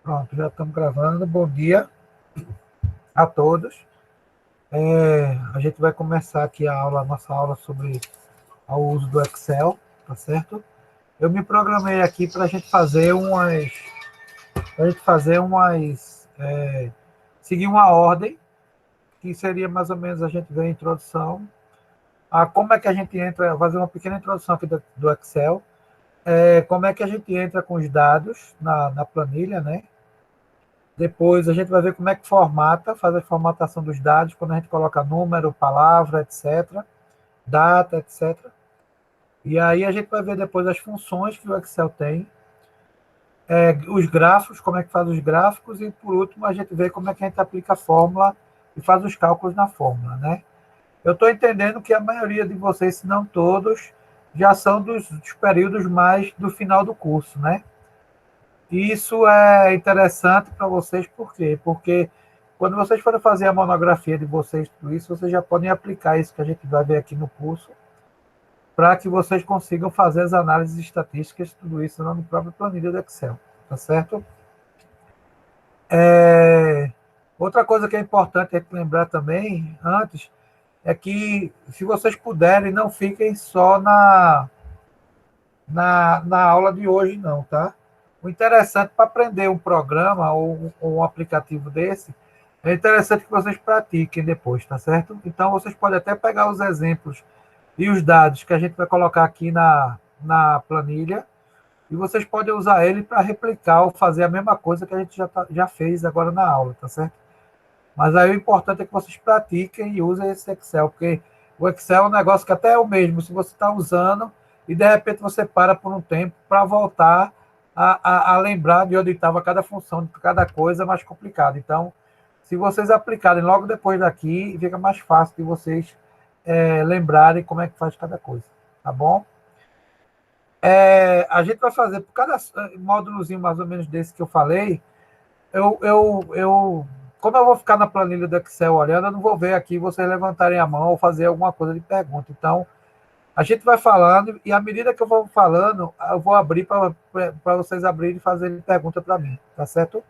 Pronto, já estamos gravando. Bom dia a todos. A gente vai começar aqui a nossa aula sobre o uso do Excel, tá certo? Eu me programei aqui para a gente fazer seguir uma ordem, que seria mais ou menos a gente ver a introdução, a como é que a gente entra, fazer uma pequena introdução aqui do Excel, como é que a gente entra com os dados na planilha, né? Depois a gente vai ver como é que formata, faz a formatação dos dados, quando a gente coloca número, palavra, etc., data, etc. E aí a gente vai ver depois as funções que o Excel tem, os gráficos, como é que faz os gráficos, e por último a gente vê como é que a gente aplica a fórmula e faz os cálculos na fórmula, né? Eu estou entendendo que a maioria de vocês, se não todos, já são dos períodos mais do final do curso, né? E isso é interessante para vocês, por quê? Porque quando vocês forem fazer a monografia de vocês, tudo isso, vocês já podem aplicar isso que a gente vai ver aqui no curso, para que vocês consigam fazer as análises estatísticas, tudo isso no próprio planilha do Excel, tá certo? Outra coisa que é importante lembrar também, antes, é que se vocês puderem, não fiquem só na aula de hoje, não, tá? O interessante para aprender um programa ou um aplicativo desse, é interessante que vocês pratiquem depois, tá certo? Então, vocês podem até pegar os exemplos e os dados que a gente vai colocar aqui na planilha, e vocês podem usar ele para replicar ou fazer a mesma coisa que a gente já fez agora na aula, tá certo? Mas aí o importante é que vocês pratiquem e usem esse Excel, porque o Excel é um negócio que até é o mesmo, se você está usando e de repente você para por um tempo para voltar a lembrar de onde estava cada função, de cada coisa mais complicada. Então, se vocês aplicarem logo depois daqui, fica mais fácil de vocês lembrarem como é que faz cada coisa, tá bom? A gente vai fazer, por cada módulozinho mais ou menos desse que eu falei, como eu vou ficar na planilha do Excel olhando, eu não vou ver aqui vocês levantarem a mão ou fazer alguma coisa de pergunta. Então, a gente vai falando e à medida que eu vou falando, eu vou abrir para vocês abrirem e fazerem pergunta para mim, tá certo?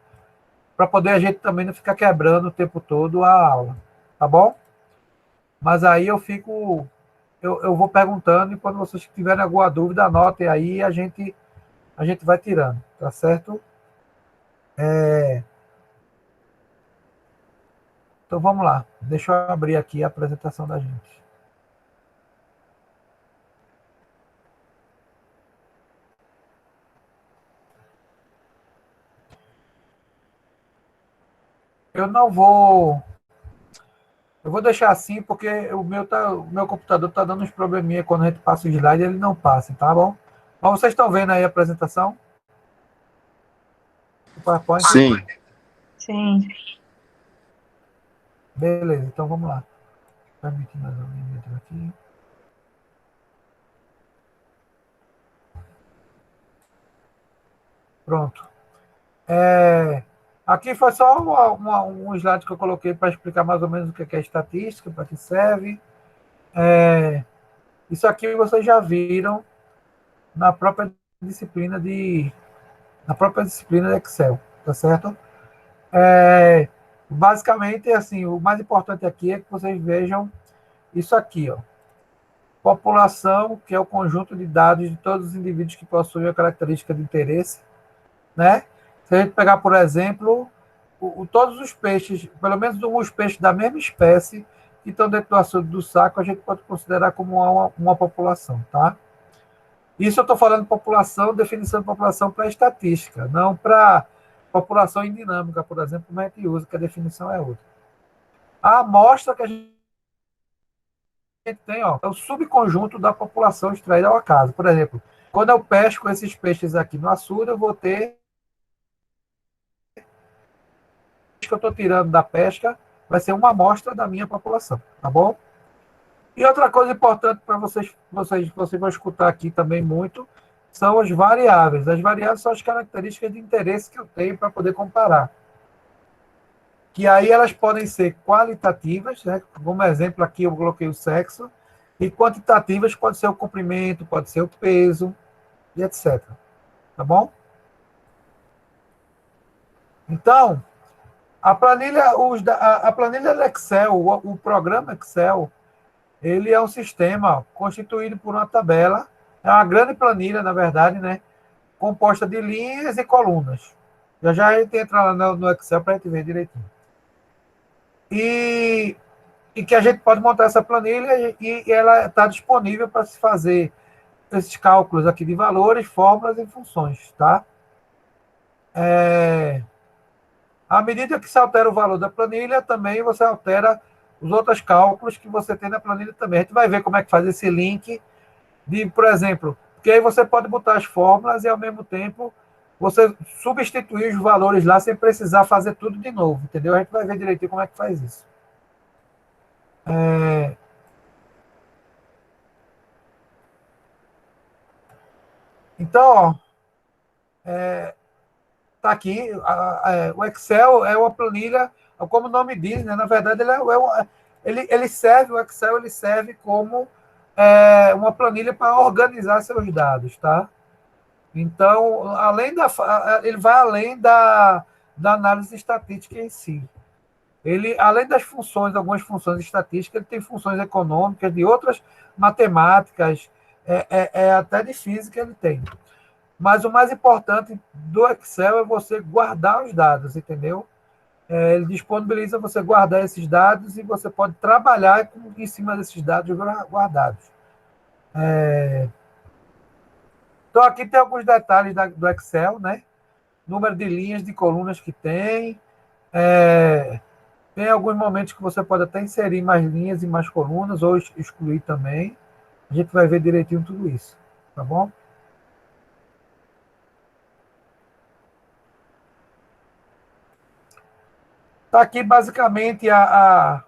Para poder a gente também não ficar quebrando o tempo todo a aula, tá bom? Mas aí eu vou perguntando e quando vocês tiverem alguma dúvida, anotem aí e a gente vai tirando, tá certo? Então vamos lá. Deixa eu abrir aqui a apresentação da gente. Eu não vou. Eu vou deixar assim porque o meu computador está dando uns probleminha quando a gente passa o slide, ele não passa, tá bom? Mas vocês estão vendo aí a apresentação? O PowerPoint? Sim. Sim. Beleza, então vamos lá. Permite mais um minuto aqui. Pronto. Aqui foi só um slide que eu coloquei para explicar mais ou menos o que é estatística, para que serve. Isso aqui vocês já viram na própria disciplina na própria disciplina de Excel, tá certo? Basicamente, assim, o mais importante aqui é que vocês vejam isso aqui, ó. População, que é o conjunto de dados de todos os indivíduos que possuem a característica de interesse, né? Se a gente pegar, por exemplo, todos os peixes, pelo menos os peixes da mesma espécie que estão dentro do açude do saco, a gente pode considerar como uma população, tá? Isso eu estou falando de população, definição de população para estatística, não para população em dinâmica, por exemplo, como a gente usa, que a definição é outra. A amostra que a gente tem, ó, é o subconjunto da população extraída ao acaso. Por exemplo, quando eu pesco esses peixes aqui no açude, eu vou ter que eu estou tirando da pesca, vai ser uma amostra da minha população, tá bom? E outra coisa importante para vocês vão escutar aqui também muito, são as variáveis. As variáveis são as características de interesse que eu tenho para poder comparar. Que aí elas podem ser qualitativas, né? Como exemplo aqui eu coloquei o sexo, e quantitativas pode ser o comprimento, pode ser o peso, e etc. Tá bom? Então, a planilha, a planilha do Excel, o programa Excel, ele é um sistema constituído por uma tabela, é uma grande planilha, na verdade, né? Composta de linhas e colunas. Já já a gente entra lá no Excel para a gente ver direitinho. E que a gente pode montar essa planilha e ela está disponível para se fazer esses cálculos aqui de valores, fórmulas e funções, tá? À medida que se altera o valor da planilha, também você altera os outros cálculos que você tem na planilha também. A gente vai ver como é que faz esse link de, por exemplo, porque aí você pode botar as fórmulas e, ao mesmo tempo, você substituir os valores lá sem precisar fazer tudo de novo, entendeu? A gente vai ver direitinho como é que faz isso. Então, ó, tá aqui, o Excel é uma planilha, como o nome diz, né? Na verdade, ele serve, o Excel ele serve como uma planilha para organizar seus dados, tá? Então, ele vai além da análise estatística em si. Ele, além das funções, algumas funções estatísticas, ele tem funções econômicas, de outras matemáticas, até de física ele tem. Mas o mais importante do Excel é você guardar os dados, entendeu? Ele disponibiliza você guardar esses dados e você pode trabalhar em cima desses dados guardados. Então, aqui tem alguns detalhes do Excel, né? Número de linhas, de colunas que tem. Tem alguns momentos que você pode até inserir mais linhas e mais colunas, ou excluir também. A gente vai ver direitinho tudo isso, tá bom? Tá aqui basicamente Vai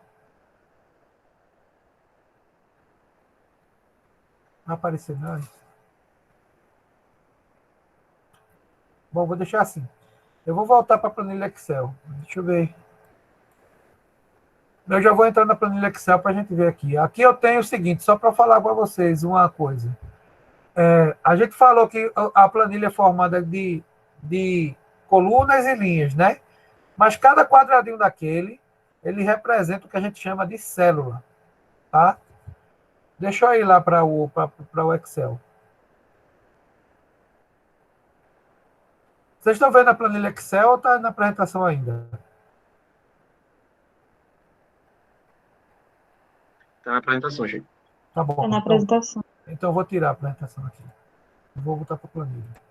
aparecer, não? Bom, vou deixar assim. Eu vou voltar para a planilha Excel. Deixa eu ver. Eu já vou entrar na planilha Excel para a gente ver aqui. Aqui eu tenho o seguinte, só para falar para vocês uma coisa. A gente falou que a planilha é formada de colunas e linhas, né? Mas cada quadradinho daquele, ele representa o que a gente chama de célula, tá? Deixa eu ir lá para o Excel. Vocês estão vendo a planilha Excel ou está na apresentação ainda? Está na apresentação, gente. Tá bom. Está na apresentação. Então eu vou tirar a apresentação aqui. Vou voltar para a planilha.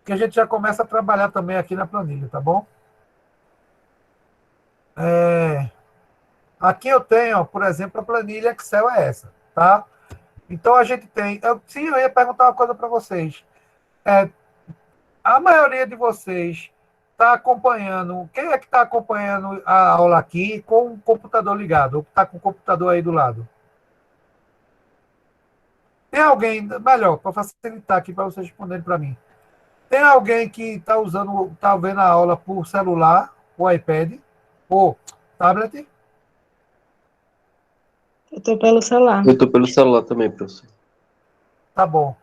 Que a gente já começa a trabalhar também aqui na planilha, tá bom? Aqui eu tenho, por exemplo, a planilha Excel é essa, tá? Então a gente tem. Sim, eu ia perguntar uma coisa para vocês. A maioria de vocês está acompanhando. Quem é que está acompanhando a aula aqui com o computador ligado? Ou está com o computador aí do lado? Tem alguém, melhor, para facilitar aqui para vocês responderem para mim. Tem alguém que está vendo a aula por celular, ou iPad, ou tablet? Eu estou pelo celular. Eu estou pelo celular também, professor. Tá bom.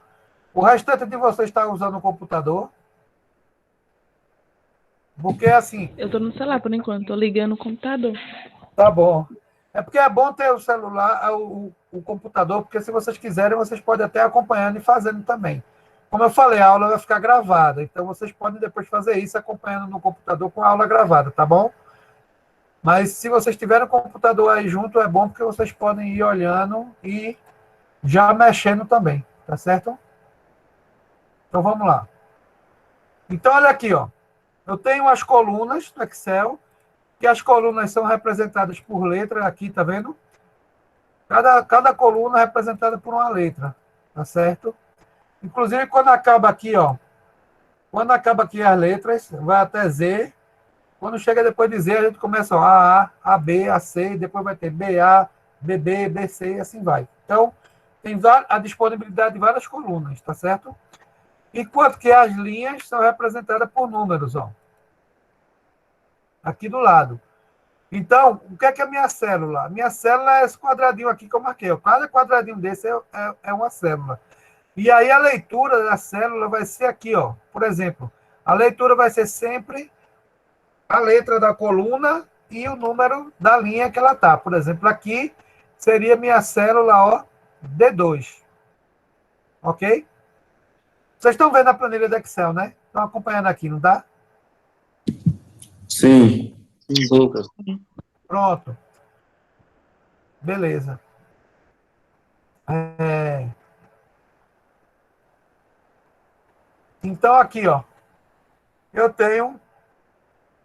O restante de vocês está usando o computador? Porque assim. Eu estou no celular por enquanto, estou ligando o computador. Tá bom. É porque é bom ter o celular, o computador, porque se vocês quiserem, vocês podem até acompanhando e fazendo também. Como eu falei, a aula vai ficar gravada, então vocês podem depois fazer isso acompanhando no computador com a aula gravada, tá bom? Mas se vocês tiverem o computador aí junto, é bom porque vocês podem ir olhando e já mexendo também, tá certo? Então vamos lá. Então olha aqui, ó. Eu tenho as colunas do Excel, que as colunas são representadas por letra, aqui, tá vendo? Cada coluna é representada por uma letra, tá certo? Inclusive, quando acaba aqui, ó, quando acaba aqui as letras, vai até Z. Quando chega depois de Z, a gente começa ó, A, AB, AC, depois vai ter BA, BB, BC e assim vai. Então, tem a disponibilidade de várias colunas, tá certo? Enquanto que as linhas são representadas por números, ó. Aqui do lado. Então, o que é a minha célula? A minha célula é esse quadradinho aqui que eu marquei. Ó. Cada quadradinho desse é uma célula. E aí a leitura da célula vai ser aqui, ó. Por exemplo, a leitura vai ser sempre a letra da coluna e o número da linha que ela está. Por exemplo, aqui seria minha célula, ó, D2. Ok? Vocês estão vendo a planilha do Excel, né? Estão acompanhando aqui, não dá? Sim. Sim, professor. Pronto. Beleza. Então, aqui, ó, eu tenho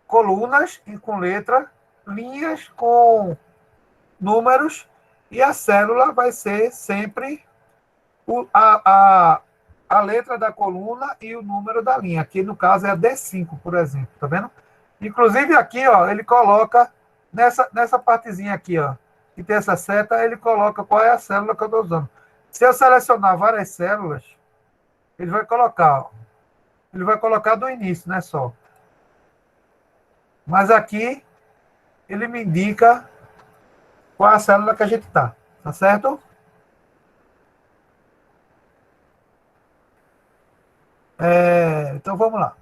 colunas e com letra, linhas com números, e a célula vai ser sempre a letra da coluna e o número da linha. Aqui, no caso, é a D5, por exemplo, tá vendo? Inclusive, aqui, ó, ele coloca, nessa partezinha aqui, ó, que tem essa seta, ele coloca qual é a célula que eu estou usando. Se eu selecionar várias células, ele vai colocar, ó, ele vai colocar do início, né, só. Mas aqui, ele me indica qual é a célula que a gente está, tá certo? Então, vamos lá.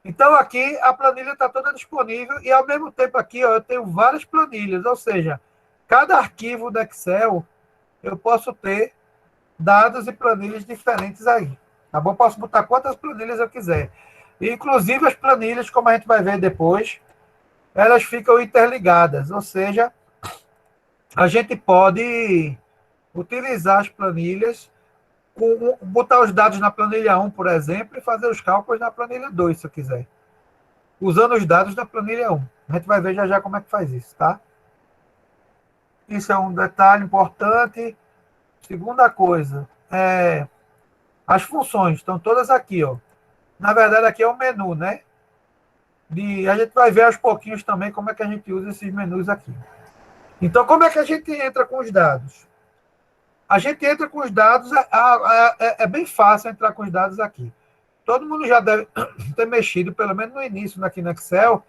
Então, aqui, a planilha está toda disponível e, ao mesmo tempo, aqui, ó, eu tenho várias planilhas, ou seja, cada arquivo do Excel, eu posso ter dados e planilhas diferentes aí, tá bom? Posso botar quantas planilhas eu quiser. Inclusive, as planilhas, como a gente vai ver depois, elas ficam interligadas, ou seja, a gente pode utilizar as planilhas, botar os dados na planilha 1, por exemplo, e fazer os cálculos na planilha 2, se eu quiser. Usando os dados da planilha 1. A gente vai ver já já como é que faz isso, tá? Isso é um detalhe importante. Segunda coisa, as funções estão todas aqui, ó. Na verdade, aqui é o menu, né? A gente vai ver aos pouquinhos também como é que a gente usa esses menus aqui. Então, como é que a gente entra com os dados? A gente entra com os dados, é bem fácil entrar com os dados aqui. Todo mundo já deve ter mexido, pelo menos no início, aqui no Excel,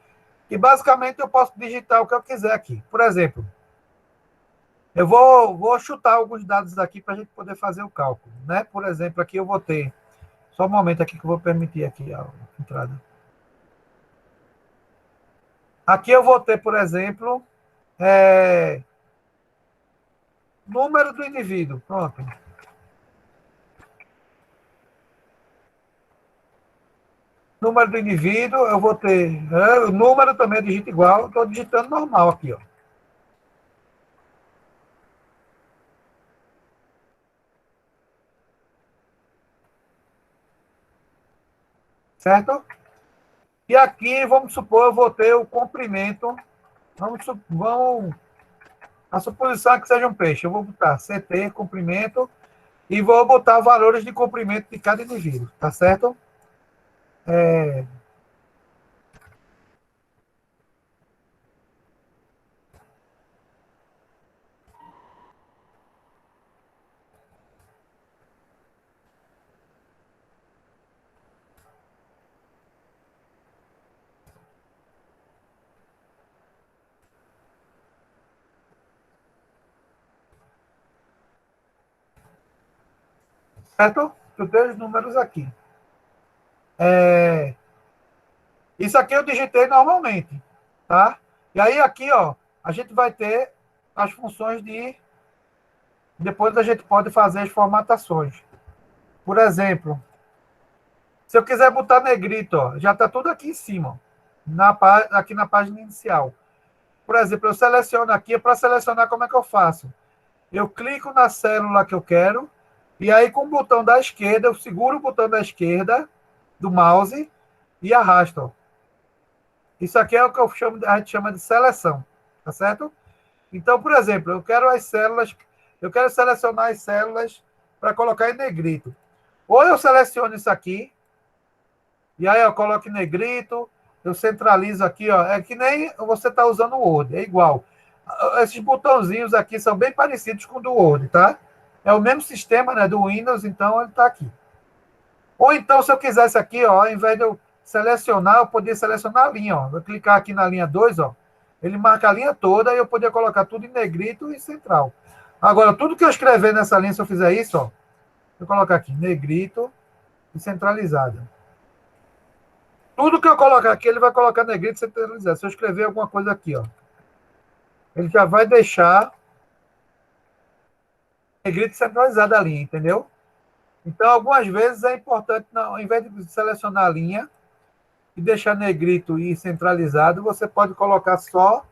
que basicamente eu posso digitar o que eu quiser aqui. Por exemplo, eu vou chutar alguns dados aqui para a gente poder fazer o cálculo, né? Por exemplo, aqui eu vou ter, só um momento aqui que eu vou permitir aqui a entrada. Aqui eu vou ter, por exemplo, número do indivíduo. Pronto. Número do indivíduo, eu vou ter... o número também eu digito igual, estou digitando normal aqui, ó. Certo? E aqui, vamos supor, eu vou ter o comprimento. A suposição é que seja um peixe. Eu vou botar CT, comprimento, e vou botar valores de comprimento de cada indivíduo. Tá certo? Certo? Eu tenho os números aqui. Isso aqui eu digitei normalmente, tá? E aí aqui, ó, a gente vai ter as funções de... Depois a gente pode fazer as formatações. Por exemplo, se eu quiser botar negrito, ó, já está tudo aqui em cima, aqui na página inicial. Por exemplo, eu seleciono aqui, para selecionar como é que eu faço? Eu clico na célula que eu quero, e aí com o botão da esquerda, eu seguro o botão da esquerda do mouse e arrasto. Ó. Isso aqui é o que a gente chama de seleção, tá certo? Então, por exemplo, eu quero selecionar as células para colocar em negrito. Ou eu seleciono isso aqui, e aí eu coloco em negrito, eu centralizo aqui, ó. É que nem você está usando o Word, é igual. Esses botãozinhos aqui são bem parecidos com o do Word, tá? É o mesmo sistema, né, do Windows, então ele está aqui. Ou então, se eu quisesse aqui, ó, ao invés de eu selecionar, eu poderia selecionar a linha, ó. Vou clicar aqui na linha 2, ó. Ele marca a linha toda e eu podia colocar tudo em negrito e central. Agora, tudo que eu escrever nessa linha, se eu fizer isso, ó, eu colocar aqui, negrito e centralizado. Tudo que eu colocar aqui, ele vai colocar negrito e centralizado. Se eu escrever alguma coisa aqui, ó, ele já vai deixar negrito centralizado a linha, entendeu? Então, algumas vezes é importante, não, ao invés de selecionar a linha e deixar negrito e centralizado, você pode colocar só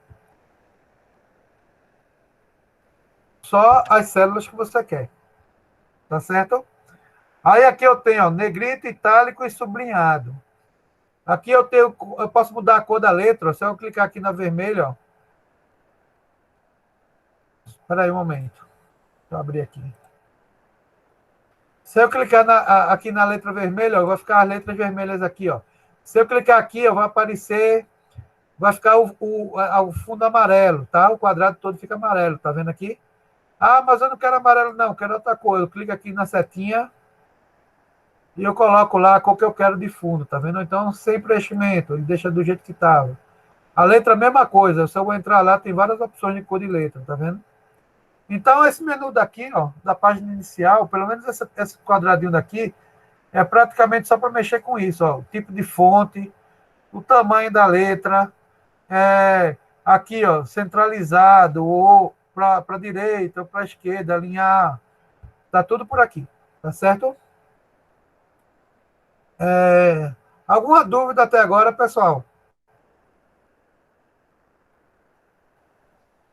as células que você quer. Tá certo? Aí aqui eu tenho, ó, negrito, itálico e sublinhado. Aqui eu posso mudar a cor da letra. Se eu clicar aqui na vermelha, ó. Espera aí um momento. Deixa eu abrir aqui. Se eu clicar aqui na letra vermelha, ó, vai ficar as letras vermelhas aqui, ó. Se eu clicar aqui, ó, vai aparecer, vai ficar o fundo amarelo, tá? O quadrado todo fica amarelo, tá vendo aqui? Ah, mas eu não quero amarelo, não, quero outra cor. Eu clico aqui na setinha e eu coloco lá a cor que eu quero de fundo, tá vendo? Então, sem preenchimento, ele deixa do jeito que estava. A letra, a mesma coisa. Se eu vou entrar lá, tem várias opções de cor de letra, tá vendo? Então, esse menu daqui, ó, da página inicial, pelo menos esse quadradinho daqui, é praticamente só para mexer com isso, ó. O tipo de fonte, o tamanho da letra, aqui, ó, centralizado, ou para a direita, ou para a esquerda, alinhar. Tá tudo por aqui, tá certo? Alguma dúvida até agora, pessoal?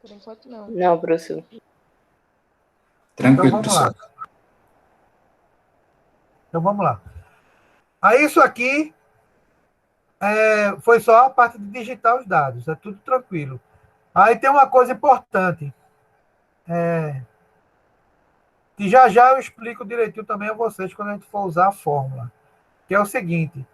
Por enquanto, não. Não, professor. Tranquilo, Então vamos lá. professor. Então vamos lá. Aí isso aqui foi só a parte de digitar os dados, é tudo tranquilo. Aí tem uma coisa importante, que já já eu explico direitinho também a vocês quando a gente for usar a fórmula, que é o seguinte,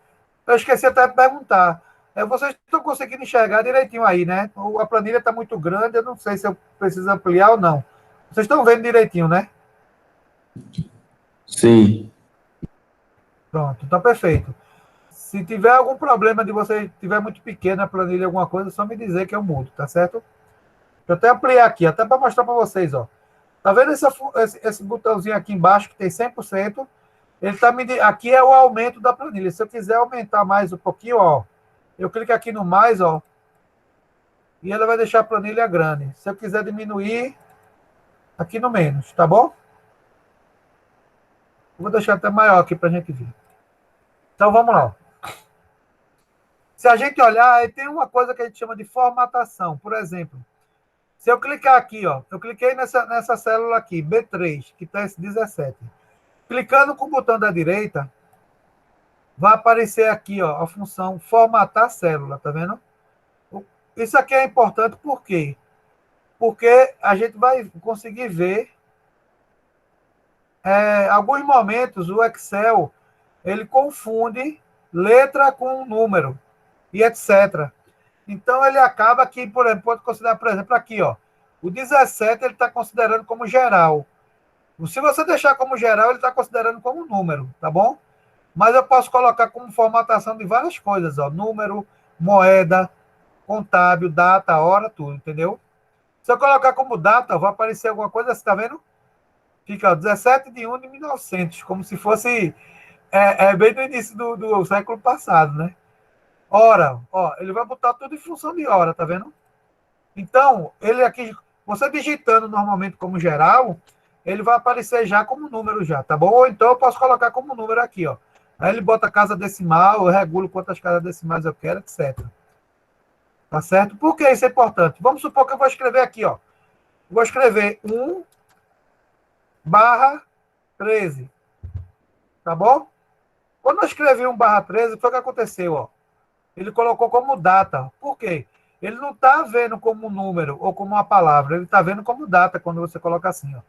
eu esqueci até de perguntar, vocês estão conseguindo enxergar direitinho aí, né? A planilha está muito grande, eu não sei se eu preciso ampliar ou não. Vocês estão vendo direitinho, né? Sim. Pronto, então perfeito. Se tiver algum problema de você, tiver muito pequena a planilha, alguma coisa, é só me dizer que eu mudo, tá certo? Deixa eu até ampliar aqui, até para mostrar para vocês, ó. Tá vendo esse botãozinho aqui embaixo que tem 100%? Ele tá aqui é o aumento da planilha. Se eu quiser aumentar mais um pouquinho, ó, eu clico aqui no mais, ó, e ela vai deixar a planilha grande. Se eu quiser diminuir, aqui no menos, tá bom? Eu vou deixar até maior aqui para a gente ver. Então vamos lá. Se a gente olhar, aí tem uma coisa que a gente chama de formatação. Por exemplo, se eu clicar aqui, ó, eu cliquei nessa célula aqui, B3, que está esse 17. Clicando com o botão da direita, vai aparecer aqui, ó, a função formatar célula, tá vendo? Isso aqui é importante por quê? Porque a gente vai conseguir ver alguns momentos o Excel ele confunde letra com número e etc. Então ele acaba que, por exemplo, pode considerar, por exemplo, aqui, ó, o 17 ele está considerando como geral. Se você deixar como geral, ele está considerando como número, tá bom? Mas eu posso colocar como formatação de várias coisas, ó, número, moeda, contábil, data, hora, tudo, entendeu? Se eu colocar como data, vai aparecer alguma coisa, você está vendo? Fica ó, 17 de 1 de 1900, como se fosse bem no início do século passado, né? Hora, ó, ele vai botar tudo em função de hora, tá vendo? Então, ele aqui, você digitando normalmente como geral, ele vai aparecer já como número já, tá bom? Ou então eu posso colocar como número aqui, ó. Aí ele bota casa decimal, eu regulo quantas casas decimais eu quero, etc. Tá certo? Por que isso é importante? Vamos supor que eu vou escrever aqui, ó. Vou escrever 1/13. Tá bom? Quando eu escrevi 1/13, foi o que aconteceu, ó. Ele colocou como data. Por quê? Ele não está vendo como número ou como uma palavra, ele está vendo como data quando você coloca assim, ó.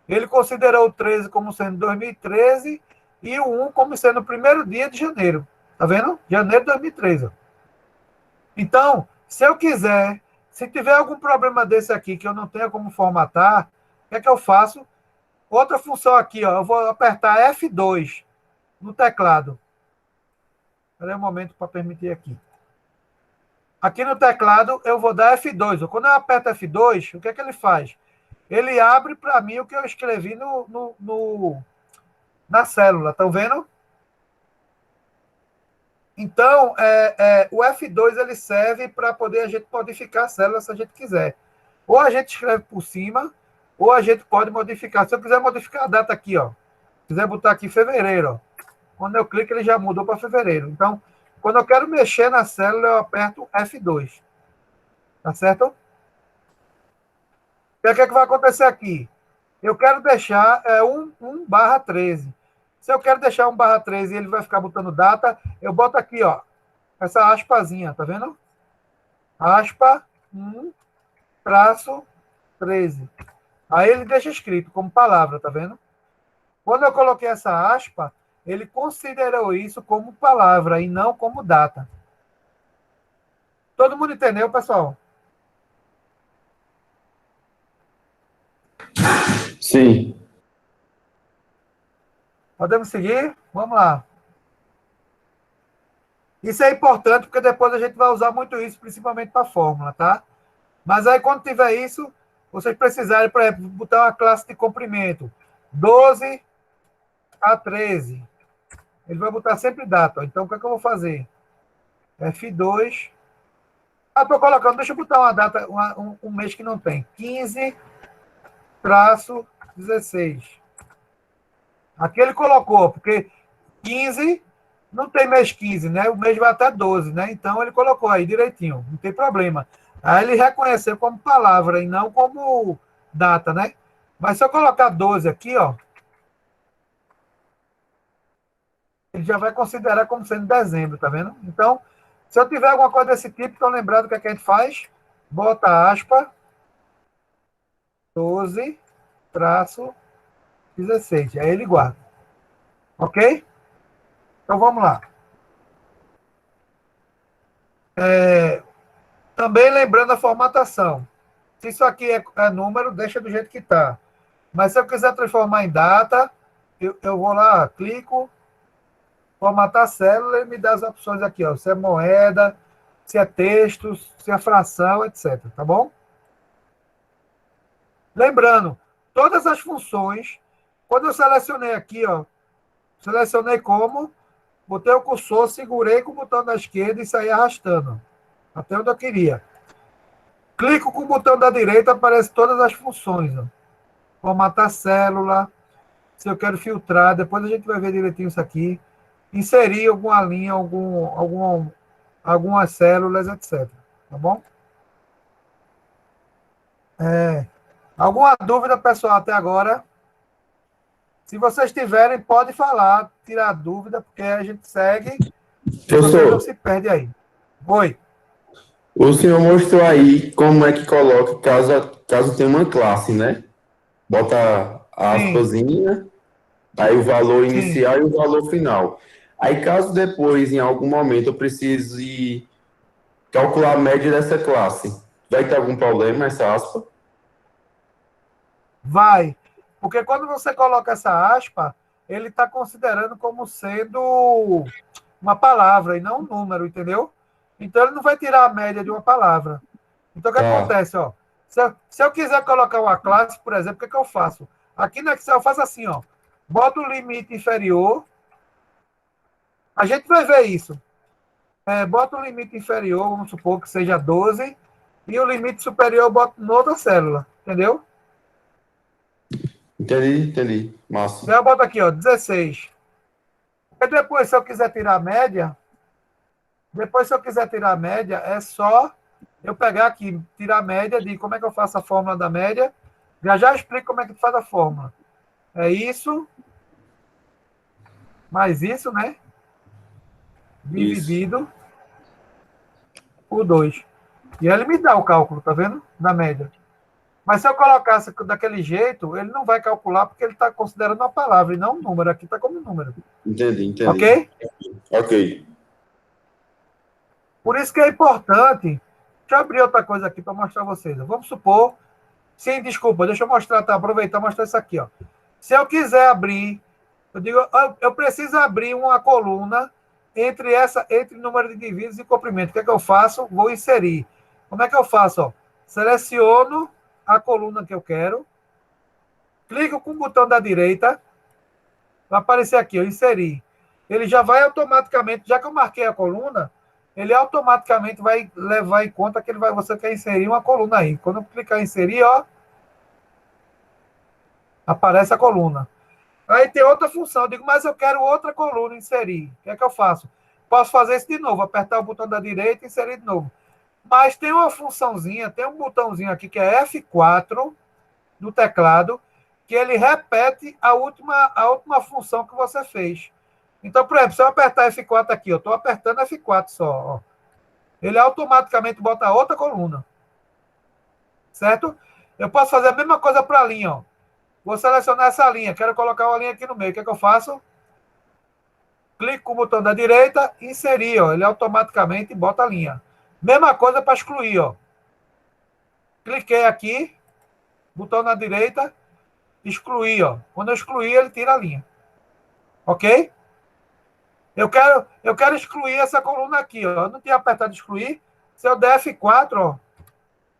Ele considerou o 13 como sendo 2013 e o 1 como sendo o primeiro dia de janeiro. Tá vendo? Janeiro de 2013. Ó. Então, se eu quiser, se tiver algum problema desse aqui que eu não tenha como formatar, o que é que eu faço? Outra função aqui, ó, eu vou apertar F2 no teclado. Espera aí um momento para permitir aqui. aqui no teclado eu vou dar F2. Quando eu aperto F2, o que é que ele faz? Ele abre para mim o que eu escrevi na célula, estão vendo? Então, o F2 ele serve para poder a gente modificar a célula se a gente quiser. Ou a gente escreve por cima, ou a gente pode modificar. Se eu quiser modificar a data aqui, ó, quiser botar aqui fevereiro, ó, quando eu clico ele já mudou para fevereiro. Então, quando eu quero mexer na célula, eu aperto F2. Tá certo? O que é que vai acontecer aqui? Eu quero deixar 1/13. Se eu quero deixar 1/13 e ele vai ficar botando data, eu boto aqui, ó, essa aspazinha, tá vendo? Aspa 1/13. Aí ele deixa escrito como palavra, tá vendo? Quando eu coloquei essa aspa, ele considerou isso como palavra e não como data. Todo mundo entendeu, pessoal? Sim. Podemos seguir? Vamos lá. Isso é importante porque depois a gente vai usar muito isso, principalmente para fórmula, tá? Mas aí quando tiver isso, vocês precisarem, por exemplo, botar uma classe de comprimento. 12 a 13. Ele vai botar sempre data. Então, o que é que eu vou fazer? F2. Estou colocando, deixa eu botar uma data, um mês que não tem. 15/16. Aqui ele colocou, porque 15 não tem mês 15, né? O mês vai até 12, né? Então ele colocou aí direitinho, não tem problema. Aí ele reconheceu como palavra e não como data, né? Mas se eu colocar 12 aqui, ó, ele já vai considerar como sendo dezembro, tá vendo? Então, se eu tiver alguma coisa desse tipo, estão lembrando o que, é que a gente faz? Bota aspa 12/16. Aí ele guarda. Ok? Então vamos lá. Também lembrando a formatação. Se isso aqui é número, deixa do jeito que está. Mas se eu quiser transformar em data, eu vou lá, clico, formatar a célula e me dá as opções aqui, ó, se é moeda, se é texto, se é fração, etc. Tá bom? Lembrando, todas as funções, quando eu selecionei aqui, ó, selecionei como, botei o cursor, segurei com o botão da esquerda e saí arrastando, até onde eu queria. Clico com o botão da direita, aparece todas as funções, ó. Formatar célula, se eu quero filtrar, depois a gente vai ver direitinho isso aqui. Inserir alguma linha, algumas células, etc. Tá bom? Alguma dúvida, pessoal, até agora? Se vocês tiverem, pode falar, tirar dúvida, porque a gente segue e vocês não se perdem aí. Oi. O senhor mostrou aí como é que coloca caso tenha uma classe, né? Bota a aspasinha, aí o valor inicial e o valor final. Aí, caso depois, em algum momento, eu precise calcular a média dessa classe, vai ter algum problema essa aspa? Vai. Porque quando você coloca essa aspa, ele está considerando como sendo uma palavra e não um número, entendeu? Então, ele não vai tirar a média de uma palavra. Então, o que acontece? Ó, se eu quiser colocar uma classe, por exemplo, o que, é que eu faço? Aqui no Excel eu faço assim, ó, boto o limite inferior. A gente vai ver isso. Bota o limite inferior, vamos supor que seja 12, e o limite superior eu boto noutra célula, entendeu? Entendi. Massa. Eu boto aqui, ó, 16. E depois, se eu quiser tirar a média, é só eu pegar aqui, tirar a média, de como é que eu faço a fórmula da média. Já explico como é que faz a fórmula. É isso, mais isso, né? Dividido por 2. E ele me dá o cálculo, tá vendo? Da média. Mas se eu colocasse daquele jeito, ele não vai calcular porque ele está considerando uma palavra e não um número. Aqui está como número. Entendi. Ok? Ok. Por isso que é importante. Deixa eu abrir outra coisa aqui para mostrar a vocês. Vamos supor. Sim, desculpa, deixa eu mostrar, tá? Aproveitar e mostrar isso aqui, ó. Se eu quiser abrir, eu digo, eu preciso abrir uma coluna entre número de indivíduos e comprimento. O que é que eu faço? Vou inserir. Como é que eu faço? Ó, seleciono a coluna que eu quero, clico com o botão da direita, vai aparecer aqui, eu inseri. Ele já vai automaticamente, já que eu marquei a coluna, ele automaticamente vai levar em conta que você quer inserir uma coluna aí. Quando eu clicar em inserir, ó, aparece a coluna. Aí tem outra função, eu digo, mas eu quero outra coluna inserir. O que é que eu faço? Posso fazer isso de novo, apertar o botão da direita e inserir de novo. Mas tem uma funçãozinha, tem um botãozinho aqui que é F4 do teclado, que ele repete a última função que você fez. Então, por exemplo, se eu apertar F4 aqui, eu estou apertando F4 só, ó, ele automaticamente bota outra coluna. Certo? Eu posso fazer a mesma coisa para a linha, ó. Vou selecionar essa linha, quero colocar uma linha aqui no meio. O que é que eu faço? Clico com o botão da direita, inserir, ó. Ele automaticamente bota a linha. Mesma coisa para excluir, ó. Cliquei aqui, botão na direita, excluir, ó. Quando eu excluir, ele tira a linha. Ok? Eu quero excluir essa coluna aqui, ó. Eu não tinha apertado excluir. Se eu der F4, ó,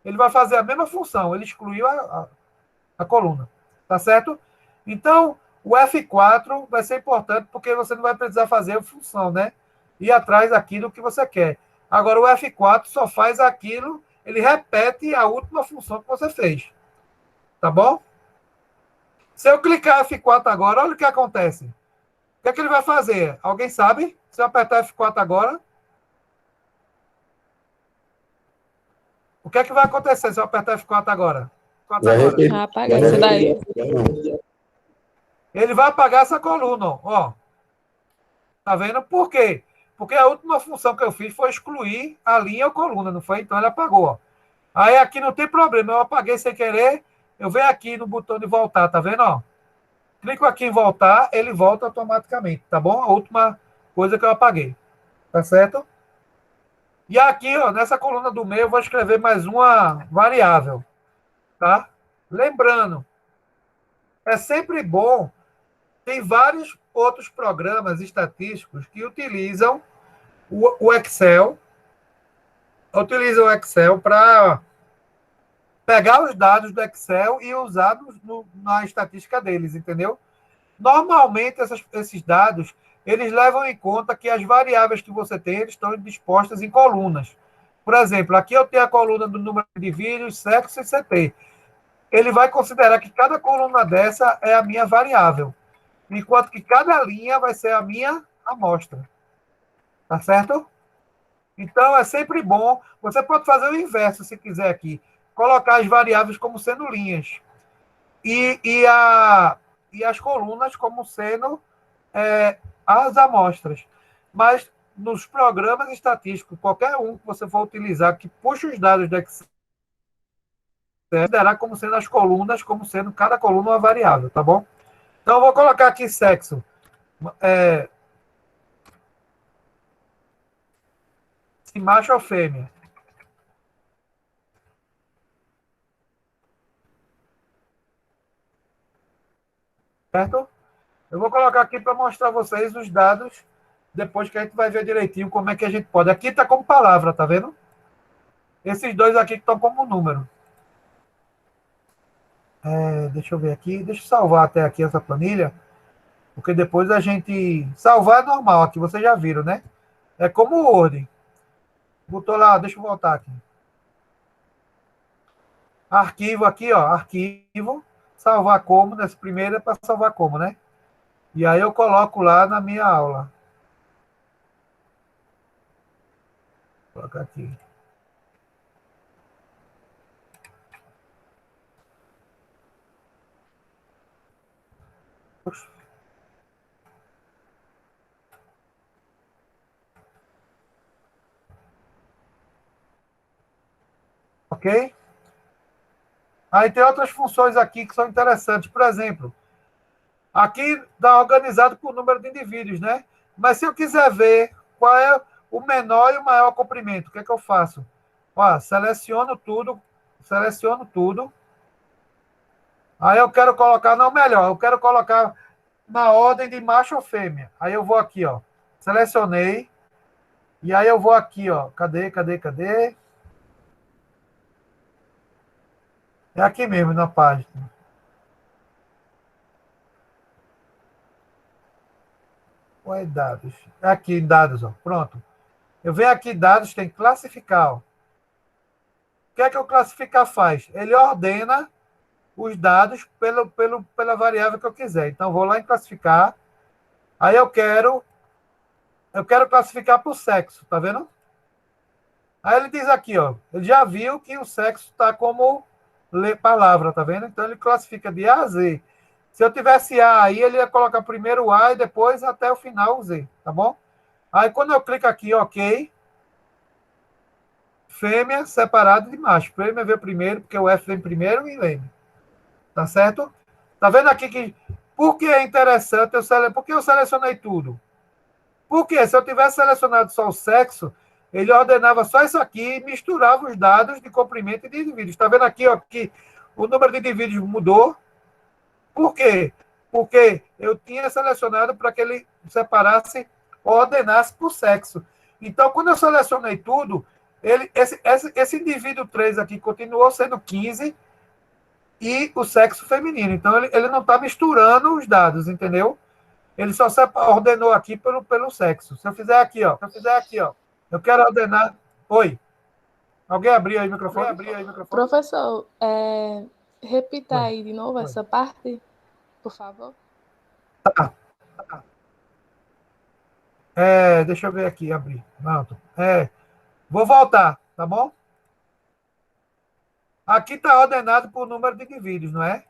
ele vai fazer a mesma função. Ele excluiu a coluna. Tá certo? Então, o F4 vai ser importante porque você não vai precisar fazer a função, né? Ir atrás daquilo que você quer. Agora, o F4 só faz aquilo, ele repete a última função que você fez. Tá bom? Se eu clicar F4 agora, olha o que acontece. O que é que ele vai fazer? Alguém sabe? Se eu apertar F4 agora, o que é que vai acontecer se eu apertar F4 agora? F4 agora. Ah, apagar isso daí. Ele vai apagar essa coluna, ó. Tá vendo? Por quê? Porque a última função que eu fiz foi excluir a linha ou coluna, não foi? Então ele apagou, ó. Aí aqui não tem problema, eu apaguei sem querer, eu venho aqui no botão de voltar, tá vendo, ó? Clico aqui em voltar, ele volta automaticamente, tá bom? A última coisa que eu apaguei, tá certo? E aqui, ó, nessa coluna do meio, eu vou escrever mais uma variável, tá? Lembrando, é sempre bom, tem vários outros programas estatísticos que utilizam o Excel, para pegar os dados do Excel e usar na estatística deles, entendeu? Normalmente, esses dados, eles levam em conta que as variáveis que você tem, eles estão dispostas em colunas. Por exemplo, aqui eu tenho a coluna do número de vídeos, sexo e CT. Ele vai considerar que cada coluna dessa é a minha variável, enquanto que cada linha vai ser a minha amostra. Tá certo? Então, é sempre bom. Você pode fazer o inverso, se quiser aqui. Colocar as variáveis como sendo linhas. E as colunas como sendo as amostras. Mas, nos programas estatísticos, qualquer um que você for utilizar, que puxa os dados do Excel, considerar como sendo as colunas, como sendo cada coluna uma variável, tá bom? Então, eu vou colocar aqui sexo. Se macho ou fêmea. Certo? Eu vou colocar aqui para mostrar a vocês os dados, depois que a gente vai ver direitinho como é que a gente pode. Aqui está como palavra, tá vendo? Esses dois aqui que estão como número. Deixa eu ver aqui. Deixa eu salvar até aqui essa planilha, porque depois a gente... Salvar é normal, aqui vocês já viram, né? É como o Word. Botou lá, deixa eu voltar aqui. Arquivo aqui, ó. Arquivo. Salvar como. Nessa primeira é para salvar como, né? E aí eu coloco lá na minha aula. Vou colocar aqui. Ok? Aí tem outras funções aqui que são interessantes. Por exemplo, aqui está organizado por número de indivíduos, né? Mas se eu quiser ver qual é o menor e o maior comprimento, o que é que eu faço? Ó, seleciono tudo. Aí eu quero colocar, não melhor, eu quero colocar na ordem de macho ou fêmea. Aí eu vou aqui, ó. Selecionei. E aí eu vou aqui, ó. Cadê? É aqui mesmo, na página. Qual é dados? É aqui, dados, ó. Pronto. Eu venho aqui, dados, tem classificar, ó. O que é que o classificar faz? Ele ordena os dados pela variável que eu quiser. Então, eu vou lá em classificar. Aí eu quero classificar por sexo, tá vendo? Aí ele diz aqui, ó, ele já viu que o sexo está como palavra, tá vendo? Então ele classifica de A a Z. Se eu tivesse A aí, ele ia colocar primeiro o A e depois até o final o Z, tá bom? Aí quando eu clico aqui, OK, fêmea separado de macho. Fêmea veio primeiro, porque o F vem primeiro e o M. Tá certo? Tá vendo aqui que... Por que é interessante? Por que eu selecionei tudo? Porque se eu tivesse selecionado só o sexo, ele ordenava só isso aqui e misturava os dados de comprimento e de indivíduos. Está vendo aqui, ó, que o número de indivíduos mudou? Por quê? Porque eu tinha selecionado para que ele separasse, ordenasse por sexo. Então, quando eu selecionei tudo, esse indivíduo 3 aqui continuou sendo 15 e o sexo feminino. Então, ele não está misturando os dados, entendeu? Ele só ordenou aqui pelo sexo. Se eu fizer aqui, ó. Eu quero ordenar... Oi. Alguém abriu aí o microfone? Professor, repita Oi. aí de novo essa parte, por favor. Deixa eu ver aqui, abrir. Pronto. Vou voltar, tá bom? Aqui está ordenado por número de indivíduos, não é?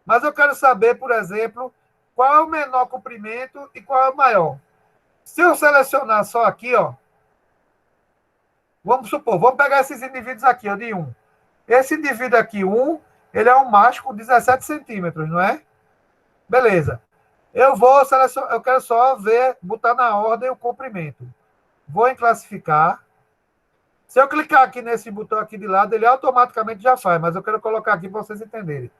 Mas eu quero saber, por exemplo, qual é o menor comprimento e qual é o maior. Se eu selecionar só aqui, ó, vamos pegar esses indivíduos aqui, ó, de 1. Esse indivíduo aqui, 1, ele é um macho com 17 centímetros, não é? Beleza. Eu quero só botar na ordem o comprimento. Vou em classificar. Se eu clicar aqui nesse botão aqui de lado, ele automaticamente já faz, mas eu quero colocar aqui para vocês entenderem.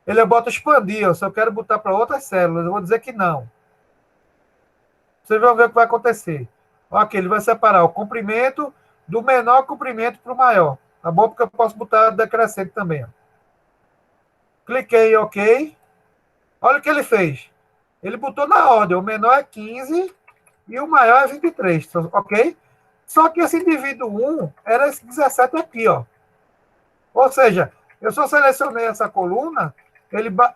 Ele bota expandir, ó, se eu quero botar para outras células, eu vou dizer que não. Vocês vão ver o que vai acontecer. Ok, ele vai separar o comprimento do menor comprimento para o maior. Tá bom? Porque eu posso botar decrescente também. Ó. Cliquei em OK. Olha o que ele fez. Ele botou na ordem. O menor é 15 e o maior é 23. Ok? Só que esse indivíduo 1 era esse 17 aqui, ó. Ou seja, eu só selecionei essa coluna,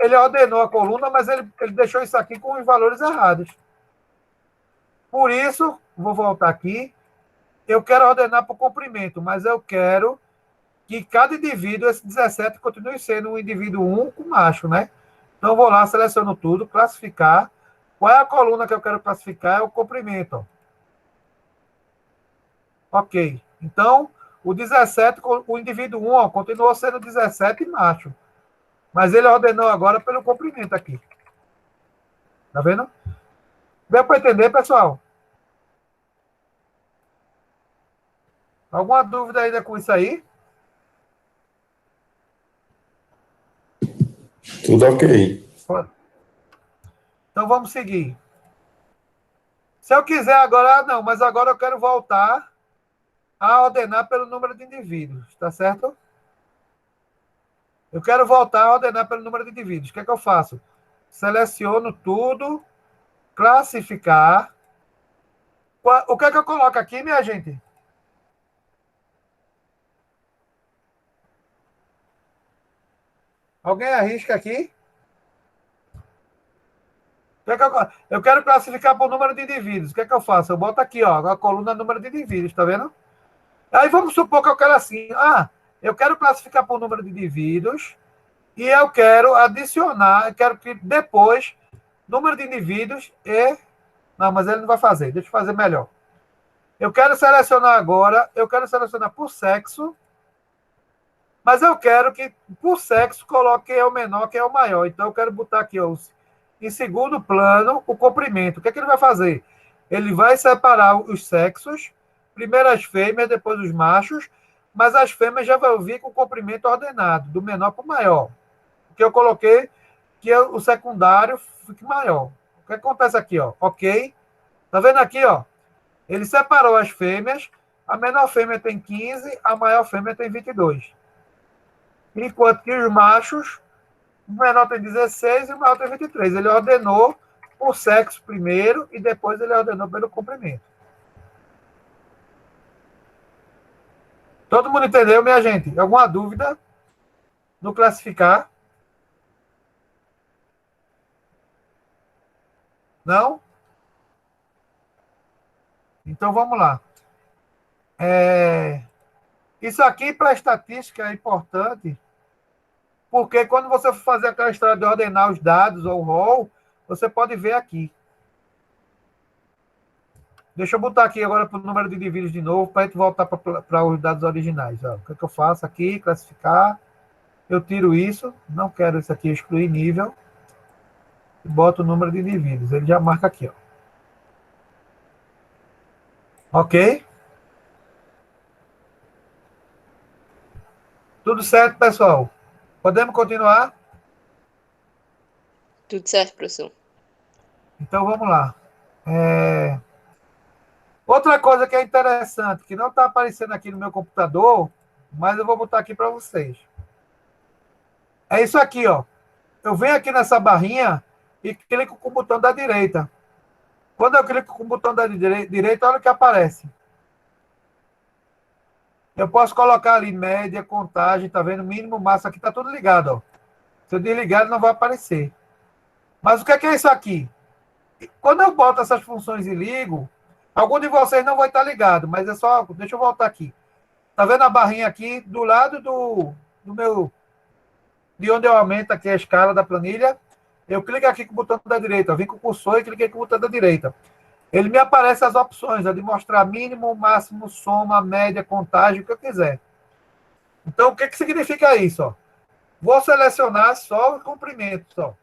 ele ordenou a coluna, mas ele deixou isso aqui com os valores errados. Por isso, vou voltar aqui, eu quero ordenar por comprimento, mas eu quero que cada indivíduo, esse 17, continue sendo um indivíduo 1 com macho, né? Então, eu vou lá, seleciono tudo, classificar. Qual é a coluna que eu quero classificar? É o comprimento, ó. Ok. Então, o 17, o indivíduo 1, ó, continuou sendo 17 macho. Mas ele ordenou agora pelo comprimento aqui. Tá vendo? Deu para entender, pessoal? Alguma dúvida ainda com isso aí? Tudo ok. Então, vamos seguir. Se eu quiser agora... Não, mas agora eu quero voltar a ordenar pelo número de indivíduos. Tá certo? Eu quero voltar a ordenar pelo número de indivíduos. O que é que eu faço? Seleciono tudo, classificar. O que é que eu coloco aqui, minha gente? Alguém arrisca aqui? Eu quero classificar por número de indivíduos. O que é que eu faço? Eu boto aqui, ó, a coluna número de indivíduos, tá vendo? Aí vamos supor que eu quero assim. Eu quero classificar por número de indivíduos e eu quero adicionar, eu quero que depois, número de indivíduos e... Não, mas ele não vai fazer. Deixa eu fazer melhor. Eu quero selecionar agora, eu quero selecionar por sexo, mas eu quero que por sexo coloque quem é o menor, quem é o maior. Então eu quero botar aqui, ó, em segundo plano, o comprimento. O que é que ele vai fazer? Ele vai separar os sexos, primeiro as fêmeas, depois os machos, mas as fêmeas já vão vir com o comprimento ordenado, do menor para o maior. Porque eu coloquei que o secundário fique maior. O que acontece aqui? Ó? Ok. Tá vendo aqui, ó? Ele separou as fêmeas, a menor fêmea tem 15, a maior fêmea tem 22. Enquanto que os machos, o menor tem 16 e o maior tem 23. Ele ordenou por sexo primeiro e depois ele ordenou pelo comprimento. Todo mundo entendeu, minha gente? Alguma dúvida no classificar? Não? Então vamos lá. Isso aqui para estatística é importante, porque quando você for fazer aquela história de ordenar os dados ou o rol, você pode ver aqui. Deixa eu botar aqui agora para o número de indivíduos de novo, para a gente voltar para os dados originais. Ó. O que, é que eu faço aqui? Classificar. Eu tiro isso. Não quero isso aqui, excluir nível. E boto o número de indivíduos. Ele já marca aqui. Ó. Ok? Tudo certo, pessoal? Podemos continuar? Tudo certo, professor. Então, vamos lá. Outra coisa que é interessante, que não está aparecendo aqui no meu computador, mas eu vou botar aqui para vocês. É isso aqui, ó. Eu venho aqui nessa barrinha e clico com o botão da direita. Quando eu clico com o botão da direita, olha o que aparece. Eu posso colocar ali média, contagem, tá vendo? Mínimo, máximo, aqui tá tudo ligado, ó. Se eu desligar, ele não vai aparecer. Mas o que é isso aqui? Quando eu boto essas funções e ligo, algum de vocês não vai estar ligado, mas é só... Deixa eu voltar aqui. Tá vendo a barrinha aqui do lado do meu... De onde eu aumento aqui a escala da planilha? Eu clico aqui com o botão da direita. Eu vim com o cursor e cliquei com o botão da direita. Ele me aparece as opções, de mostrar mínimo, máximo, soma, média, contagem, o que eu quiser. Então, o que significa isso? Ó? Vou selecionar só o comprimento. Só.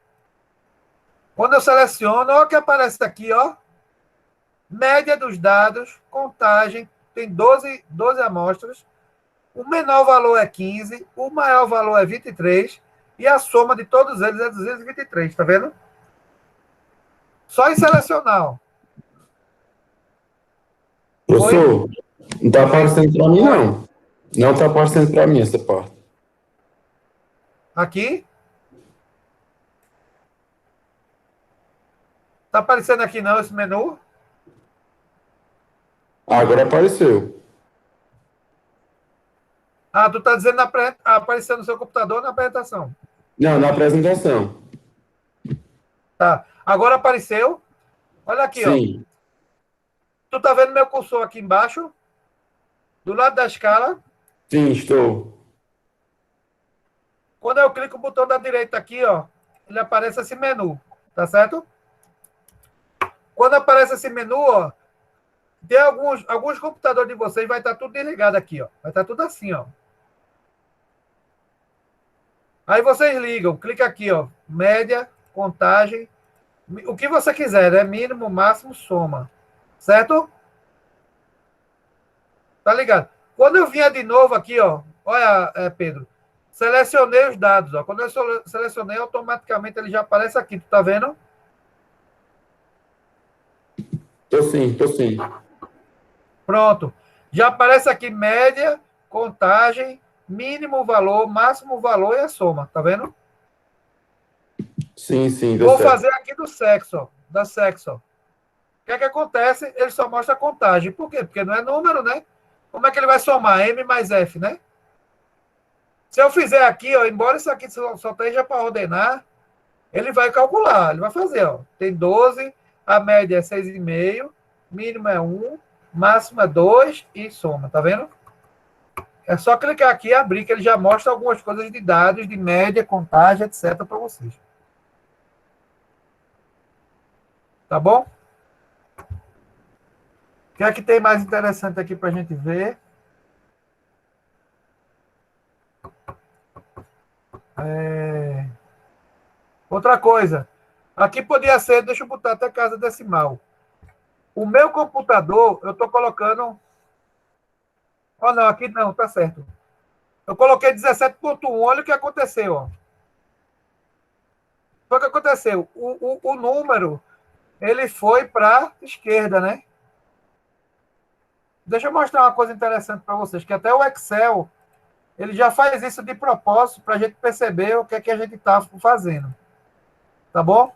Quando eu seleciono, olha o que aparece aqui, ó. Média dos dados, contagem, tem 12 amostras. O menor valor é 15, o maior valor é 23, e a soma de todos eles é 223, tá vendo? Só em selecionar, ó. Professor, não está aparecendo para mim, não. Não está aparecendo para mim essa parte. Aqui? Tá aparecendo aqui não esse menu? Agora apareceu. Ah, tu tá dizendo aparecendo no seu computador na apresentação. Não, na apresentação. Tá. Agora apareceu. Olha aqui, Sim. ó. Tu tá vendo meu cursor aqui embaixo? Do lado da escala? Sim, estou. Quando eu clico no botão da direita aqui, ó, ele aparece esse menu, tá certo? Quando aparece esse menu, ó, tem alguns computadores de vocês vai estar tudo desligado aqui, ó. Vai estar tudo assim, ó. Aí vocês ligam, clica aqui, ó, média, contagem, o que você quiser, né? Mínimo, máximo, soma. Certo? Tá ligado? Quando eu vier de novo aqui, ó, olha, Pedro, selecionei os dados, ó. Quando eu selecionei, automaticamente ele já aparece aqui, tu tá vendo? Tô sim, tô sim. Pronto. Já aparece aqui média, contagem, mínimo valor, máximo valor e a soma, tá vendo? Sim, sim, deu Vou certo. fazer aqui do sexo, ó, da sexo, ó. O que é que acontece? Ele só mostra a contagem. Por quê? Porque não é número, né? Como é que ele vai somar? M mais F, né? Se eu fizer aqui, ó, embora isso aqui só esteja para ordenar, ele vai calcular, ele vai fazer, ó. Tem 12, a média é 6,5, mínimo é 1, máximo é 2 e soma, tá vendo? É só clicar aqui e abrir, que ele já mostra algumas coisas de dados, de média, contagem, etc. para vocês. Tá bom? O que é que tem mais interessante aqui para a gente ver? Outra coisa. Aqui podia ser, deixa eu botar até casa decimal. O meu computador, eu estou colocando... Oh, não, aqui não, tá certo. Eu coloquei 17.1, olha o que aconteceu. Ó. Foi o que aconteceu. O número ele foi para a esquerda, né? Deixa eu mostrar uma coisa interessante para vocês, que até o Excel, ele já faz isso de propósito para a gente perceber o que é que a gente está fazendo. Tá bom?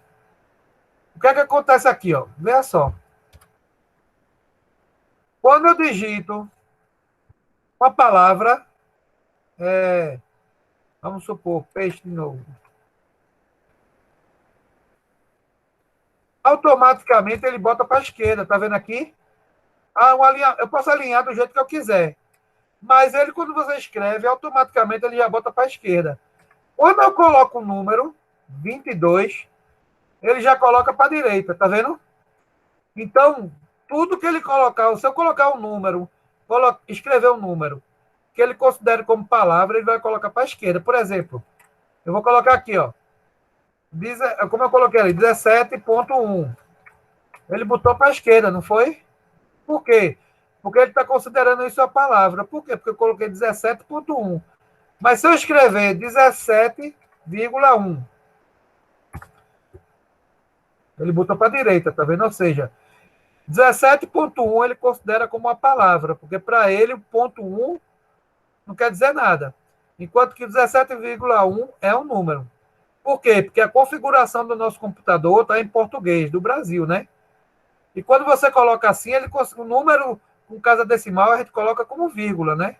O que é que acontece aqui, ó? Veja só. Quando eu digito uma palavra, vamos supor, peixe de novo. Automaticamente ele bota para a esquerda, tá vendo aqui? Eu posso alinhar do jeito que eu quiser. Mas ele, quando você escreve, automaticamente ele já bota para a esquerda. Quando eu coloco o número 22, ele já coloca para a direita, tá vendo? Então, tudo que ele colocar, se eu colocar um número, escrever um número que ele considere como palavra, ele vai colocar para a esquerda. Por exemplo, eu vou colocar aqui, ó. Como eu coloquei ali, 17.1. Ele botou para a esquerda, não foi? Por quê? Porque ele está considerando isso a palavra. Por quê? Porque eu coloquei 17.1. Mas se eu escrever 17,1, ele botou para a direita, tá vendo? Ou seja, 17.1 ele considera como uma palavra, porque para ele o ponto 1 não quer dizer nada. Enquanto que 17,1 é um número. Por quê? Porque a configuração do nosso computador está em português, do Brasil, né? E quando você coloca assim, o número com casa decimal a gente coloca como vírgula, né?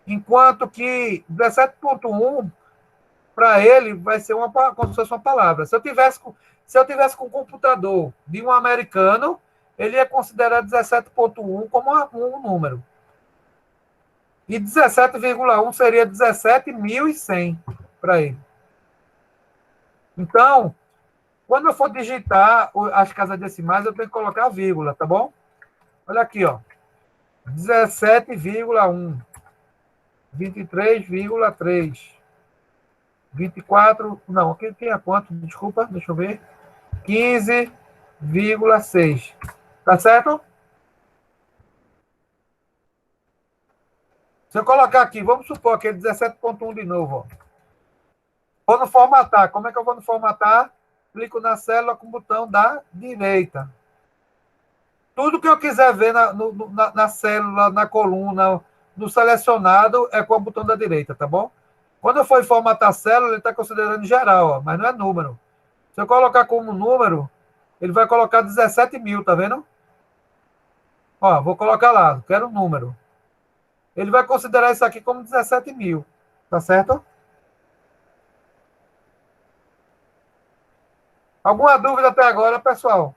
Enquanto que 17.1, para ele, vai ser como se fosse uma palavra. Se eu tivesse com o computador de um americano, ele ia considerar 17.1 como um número. E 17,1 seria 17.100 para ele. Então, quando eu for digitar as casas decimais, eu tenho que colocar a vírgula, tá bom? Olha aqui, ó. 17,1. 23,3. 24. Não, aqui tem a quanto? Desculpa, deixa eu ver. 15,6. Tá certo? Se eu colocar aqui, vamos supor aquele 17.1 de novo, ó. Vou no formatar. Como é que eu vou no formatar? Clico na célula com o botão da direita. Tudo que eu quiser ver na célula, na coluna, no selecionado, é com o botão da direita, tá bom? Quando eu for formatar a célula, ele está considerando geral, ó, mas não é número. Se eu colocar como número, ele vai colocar 17.000, tá vendo? Ó, vou colocar lá, quero um número. Ele vai considerar isso aqui como 17.000, tá certo? Alguma dúvida até agora, pessoal?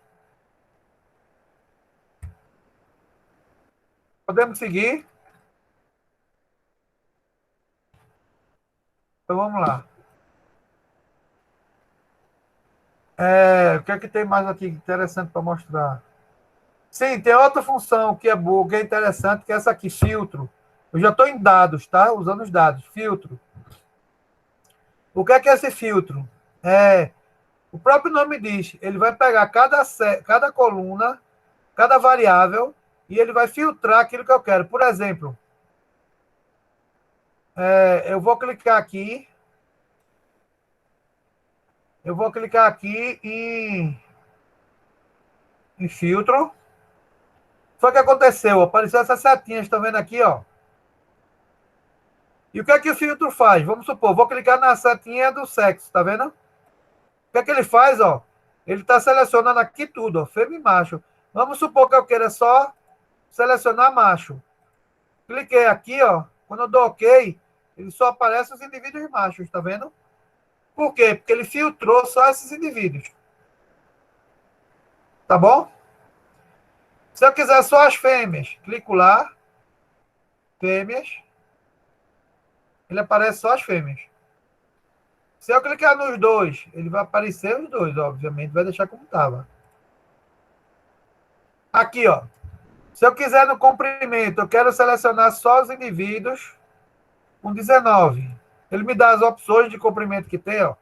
Podemos seguir? Então vamos lá. O que é que tem mais aqui interessante para mostrar? Sim, tem outra função que é boa, que é interessante, que é essa aqui, filtro. Eu já estou em dados, tá? Usando os dados. Filtro. O que é esse filtro? O próprio nome diz, ele vai pegar cada coluna, cada variável, e ele vai filtrar aquilo que eu quero. Por exemplo, eu vou clicar aqui. Eu vou clicar aqui em filtro. Foi o que aconteceu. Apareceu essas setinhas, estão vendo aqui, ó. E o que é que o filtro faz? Vamos supor, vou clicar na setinha do sexo, tá vendo? O que é que ele faz, ó? Ele está selecionando aqui tudo, ó, fêmea e macho. Vamos supor que eu queira só selecionar macho. Cliquei aqui, ó. Quando eu dou OK, ele só aparece os indivíduos machos, tá vendo? Por quê? Porque ele filtrou só esses indivíduos. Tá bom? Se eu quiser só as fêmeas, clico lá, fêmeas, ele aparece só as fêmeas. Se eu clicar nos dois, ele vai aparecer os dois, obviamente, vai deixar como estava. Aqui, ó. Se eu quiser no comprimento, eu quero selecionar só os indivíduos com 19. Ele me dá as opções de comprimento que tem, ó.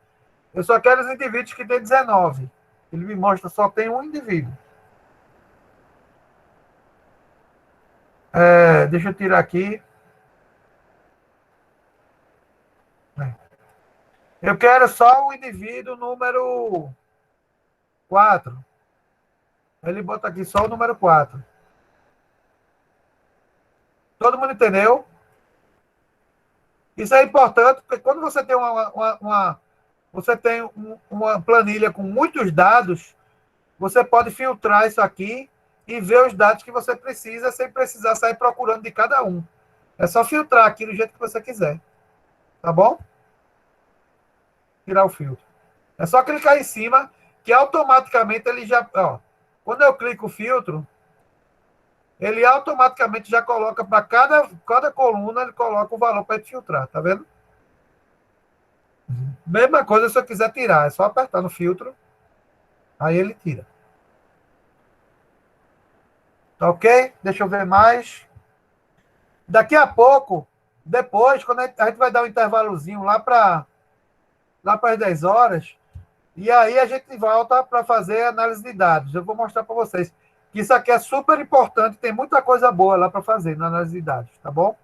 Eu só quero os indivíduos que tem 19. Ele me mostra só tem um indivíduo. Deixa eu tirar aqui. Eu quero só o indivíduo número 4. Ele bota aqui só o número 4. Todo mundo entendeu? Isso é importante, porque quando você tem uma planilha com muitos dados, você pode filtrar isso aqui e ver os dados que você precisa, sem precisar sair procurando de cada um. É só filtrar aqui do jeito que você quiser. Tá bom? Tirar o filtro. É só clicar em cima, que automaticamente ele já... Ó, quando eu clico o filtro, ele automaticamente já coloca para cada coluna, ele coloca o valor para filtrar, tá vendo? Mesma coisa se eu quiser tirar, é só apertar no filtro, aí ele tira. Tá ok? Deixa eu ver mais. Daqui a pouco, depois, quando a gente vai dar um intervalozinho lá para as 10 horas, e aí a gente volta para fazer análise de dados. Eu vou mostrar para vocês que isso aqui é super importante, tem muita coisa boa lá para fazer na análise de dados, tá bom?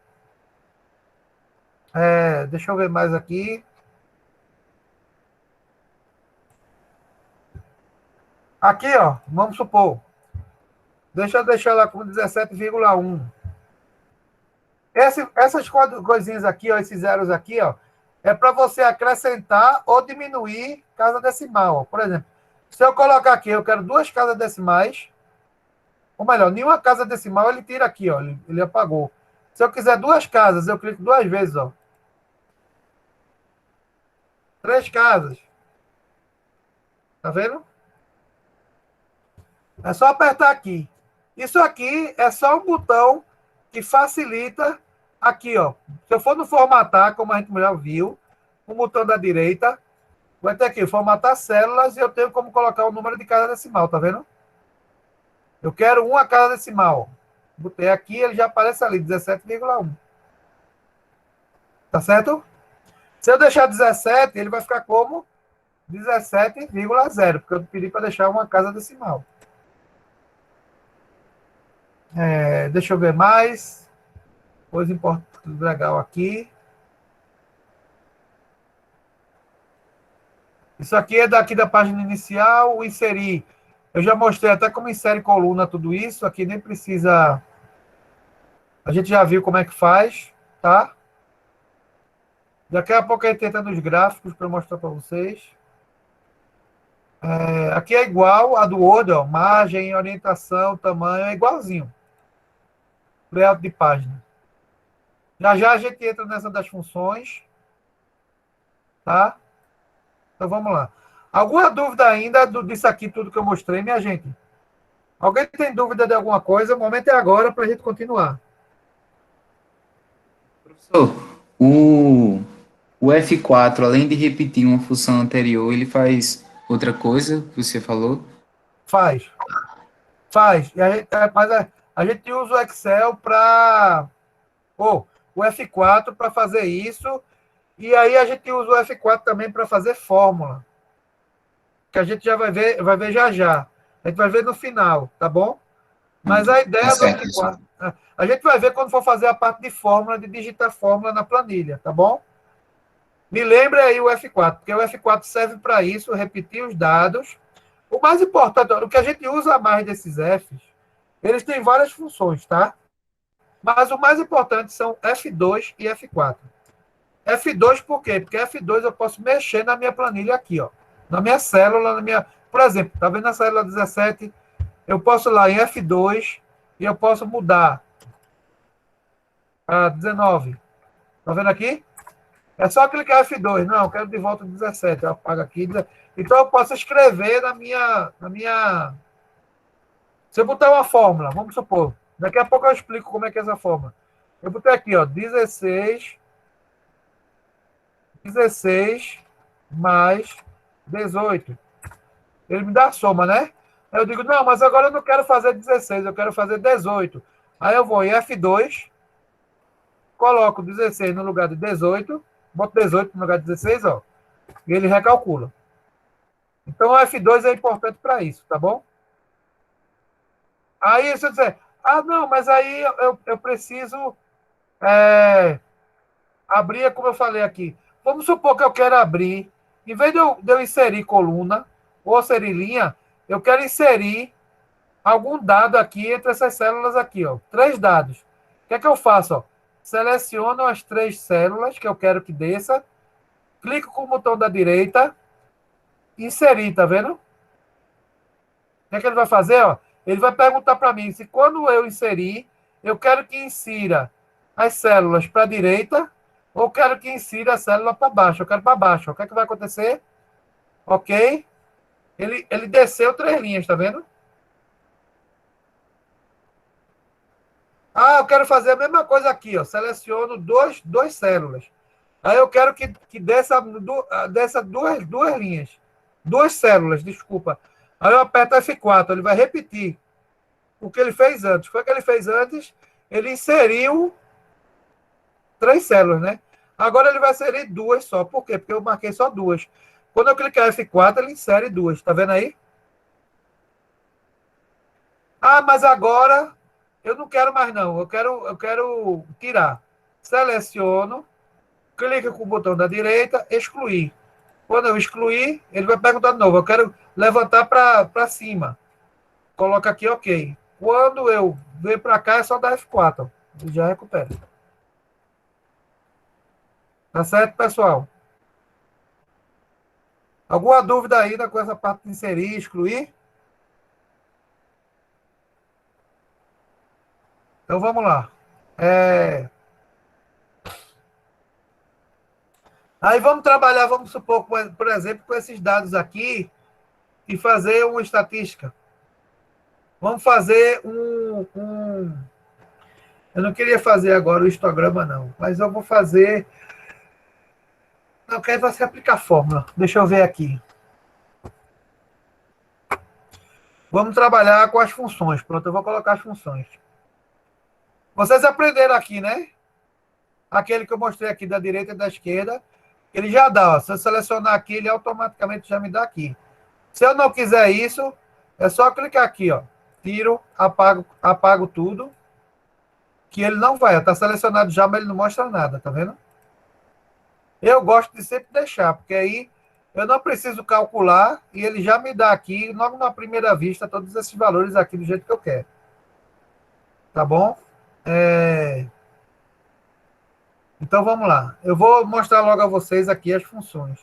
Deixa eu ver mais aqui. Aqui, ó, vamos supor. Deixa eu deixar lá com 17,1. Essas coisinhas aqui, ó, esses zeros aqui, ó, é para você acrescentar ou diminuir casa decimal. Ó. Por exemplo, se eu colocar aqui, eu quero 2 casas decimais, ou melhor, nenhuma casa decimal, ele tira aqui, ó, ele apagou. Se eu quiser 2 casas, eu clico 2 vezes, ó. 3 casas. Tá vendo? É só apertar aqui. Isso aqui é só um botão que facilita aqui, ó. Se eu for no formatar, como a gente já viu, o botão da direita, vai ter aqui, formatar células, e eu tenho como colocar o número de casa decimal, tá vendo? Eu quero uma casa decimal. Botei aqui, ele já aparece ali, 17,1. Tá certo? Se eu deixar 17, ele vai ficar como 17,0, porque eu pedi para deixar uma casa decimal. Deixa eu ver mais. Coisa importante, legal aqui. Isso aqui é daqui da página inicial, o inserir. Eu já mostrei até como insere coluna, tudo isso. Aqui nem precisa... A gente já viu como é que faz, tá? Daqui a pouco a gente entra nos gráficos para mostrar para vocês. Aqui é igual a do Word, ó. Margem, orientação, tamanho, é igualzinho. Layout de página. Já já a gente entra nessa das funções. Tá? Então vamos lá. Alguma dúvida ainda disso aqui, tudo que eu mostrei, minha gente? Alguém tem dúvida de alguma coisa? O momento é agora para a gente continuar. Professor, o F4, além de repetir uma função anterior, ele faz outra coisa que você falou? Faz. E a gente usa o Excel para... o F4 para fazer isso. E aí a gente usa o F4 também para fazer fórmula. Que a gente já vai ver já já. A gente vai ver no final, tá bom? Mas a ideia do F4... A gente vai ver quando for fazer a parte de fórmula, de digitar fórmula na planilha, tá bom? Me lembre aí o F4, porque o F4 serve para isso, repetir os dados. O mais importante, o que a gente usa mais desses Fs, eles têm várias funções, tá? Mas o mais importante são F2 e F4. F2 por quê? Porque F2 eu posso mexer na minha planilha aqui, ó. Na minha célula, Por exemplo, tá vendo a célula 17? Eu posso ir lá em F2 e eu posso mudar para 19. Tá vendo aqui? É só clicar F2. Não, eu quero de volta 17. Eu apago aqui. Então eu posso escrever na minha... Se eu botar uma fórmula, vamos supor. Daqui a pouco eu explico como é que é essa fórmula. Eu botei aqui, ó, 16 mais 18. Ele me dá a soma, né? Aí eu digo, não, mas agora eu não quero fazer 16, eu quero fazer 18. Aí eu vou em F2, coloco 16 no lugar de 18, boto 18 no lugar de 16, ó, e ele recalcula. Então o F2 é importante para isso, tá bom? Aí se eu disser, não, mas aí eu preciso abrir, como eu falei aqui. Vamos supor que eu quero abrir, em vez de eu inserir coluna ou inserir linha, eu quero inserir algum dado aqui entre essas células aqui, ó. 3 dados. O que é que eu faço? Ó? Seleciono as 3 células que eu quero que desça, clico com o botão da direita, inserir, tá vendo? O que é que ele vai fazer? Ó? Ele vai perguntar para mim se quando eu inserir, eu quero que insira as células para a direita ou quero que insira a célula para baixo. Eu quero para baixo. O que é que vai acontecer? Ok? Ele desceu 3 linhas, tá vendo? Ah, eu quero fazer a mesma coisa aqui, ó. Seleciono 2 células. Aí eu quero que desça 2 linhas. 2 células, desculpa. Aí eu aperto F4, ele vai repetir o que ele fez antes. Foi o que ele fez antes, ele inseriu 3 células, né? Agora ele vai inserir 2 só. Por quê? Porque eu marquei só 2. Quando eu clicar F4, ele insere 2. Tá vendo aí? Ah, mas agora eu não quero mais não. Eu quero tirar. Seleciono, clico com o botão da direita, excluir. Quando eu excluir, ele vai perguntar de novo. Eu quero levantar para cima. Coloca aqui, ok. Quando eu venho para cá, é só dar F4. Ó. Ele já recupera. Tá certo, pessoal? Alguma dúvida ainda com essa parte de inserir, excluir? Então, vamos lá. Aí vamos trabalhar, vamos supor, por exemplo, com esses dados aqui e fazer uma estatística. Vamos fazer Eu não queria fazer agora o histograma, não, mas eu vou fazer... Não, quero você aplicar a fórmula. Deixa eu ver aqui. Vamos trabalhar com as funções. Pronto, eu vou colocar as funções. Vocês aprenderam aqui, né? Aquele que eu mostrei aqui da direita e da esquerda. Ele já dá, ó. Se eu selecionar aqui, ele automaticamente já me dá aqui. Se eu não quiser isso, é só clicar aqui, ó. Tiro, apago tudo. Que ele não vai. Está selecionado já, mas ele não mostra nada, tá vendo? Eu gosto de sempre deixar, porque aí eu não preciso calcular e ele já me dá aqui, logo na primeira vista, todos esses valores aqui do jeito que eu quero. Tá bom? Então, vamos lá. Eu vou mostrar logo a vocês aqui as funções.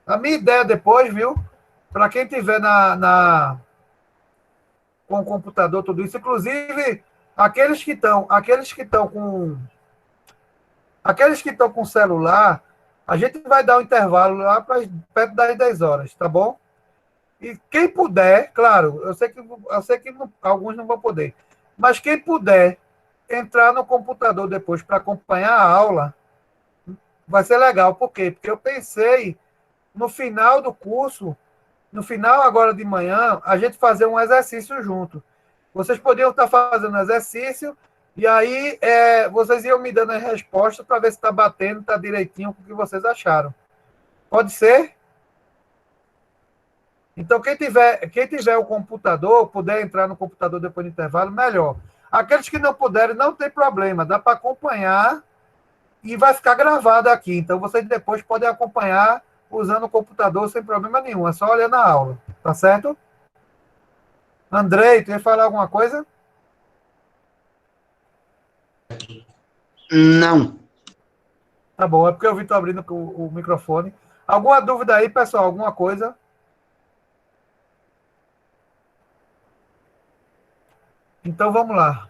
A minha ideia depois, viu? Para quem tiver com o computador, tudo isso, inclusive aqueles que estão com celular, a gente vai dar um intervalo lá para perto das 10 horas, tá bom? E quem puder, claro, eu sei que alguns não vão poder, mas quem puder entrar no computador depois para acompanhar a aula, vai ser legal. Por quê? Porque eu pensei, no final do curso, no final agora de manhã, a gente fazer um exercício junto. Vocês podiam estar fazendo exercício e aí vocês iam me dando as respostas para ver se está batendo, está direitinho com o que vocês acharam. Pode ser? Então, quem tiver o computador, puder entrar no computador depois do intervalo, melhor. Aqueles que não puderem, não tem problema, dá para acompanhar e vai ficar gravado aqui. Então, vocês depois podem acompanhar usando o computador sem problema nenhum, é só olhar na aula, tá certo? Andrei, tu ia falar alguma coisa? Não. Tá bom, é porque eu vi tu abrindo o microfone. Alguma dúvida aí, pessoal? Alguma coisa? Então, vamos lá.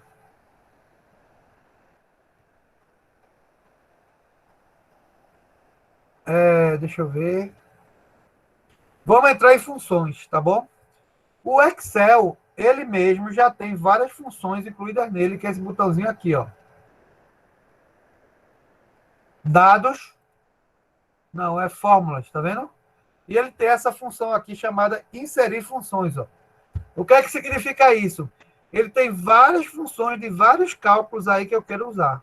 Deixa eu ver. Vamos entrar em funções, tá bom? O Excel, ele mesmo já tem várias funções incluídas nele, que é esse botãozinho aqui, ó. Dados. Não, é fórmulas, tá vendo? E ele tem essa função aqui chamada inserir funções, ó. O que é que significa isso? Ele tem várias funções de vários cálculos aí que eu quero usar.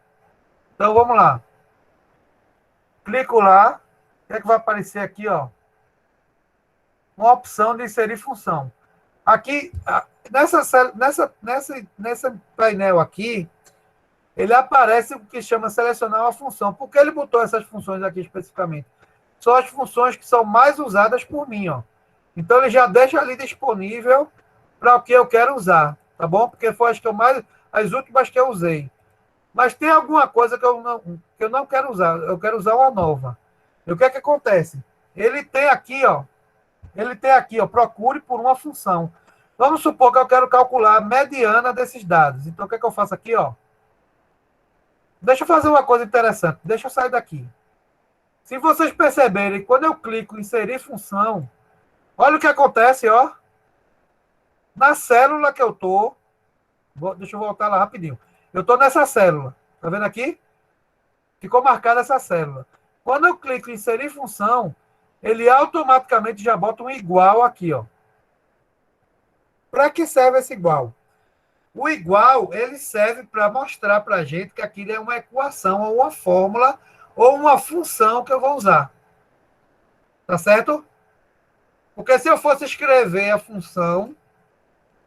Então, vamos lá. Clico lá. O que é que vai aparecer aqui, ó? Uma opção de inserir função. Aqui, nessa painel aqui, ele aparece o que chama selecionar uma função. Por que ele botou essas funções aqui especificamente? São as funções que são mais usadas por mim, ó. Então, ele já deixa ali disponível para o que eu quero usar, tá bom? Porque foi as últimas que eu usei. Mas tem alguma coisa que eu não quero usar. Eu quero usar uma nova. E o que é que acontece? Ele tem aqui, ó, procure por uma função. Vamos supor que eu quero calcular a mediana desses dados. Então, o que é que eu faço aqui, ó? Deixa eu fazer uma coisa interessante. Deixa eu sair daqui. Se vocês perceberem, quando eu clico em inserir função, olha o que acontece, ó. Na célula que eu tô, deixa eu voltar lá rapidinho. Eu tô nessa célula. Tá vendo aqui? Ficou marcada essa célula. Quando eu clico em inserir função, ele automaticamente já bota um igual aqui, ó. Para que serve esse igual? O igual, ele serve para mostrar para a gente que aquilo é uma equação, ou uma fórmula, ou uma função que eu vou usar. Tá certo? Porque se eu fosse escrever a função,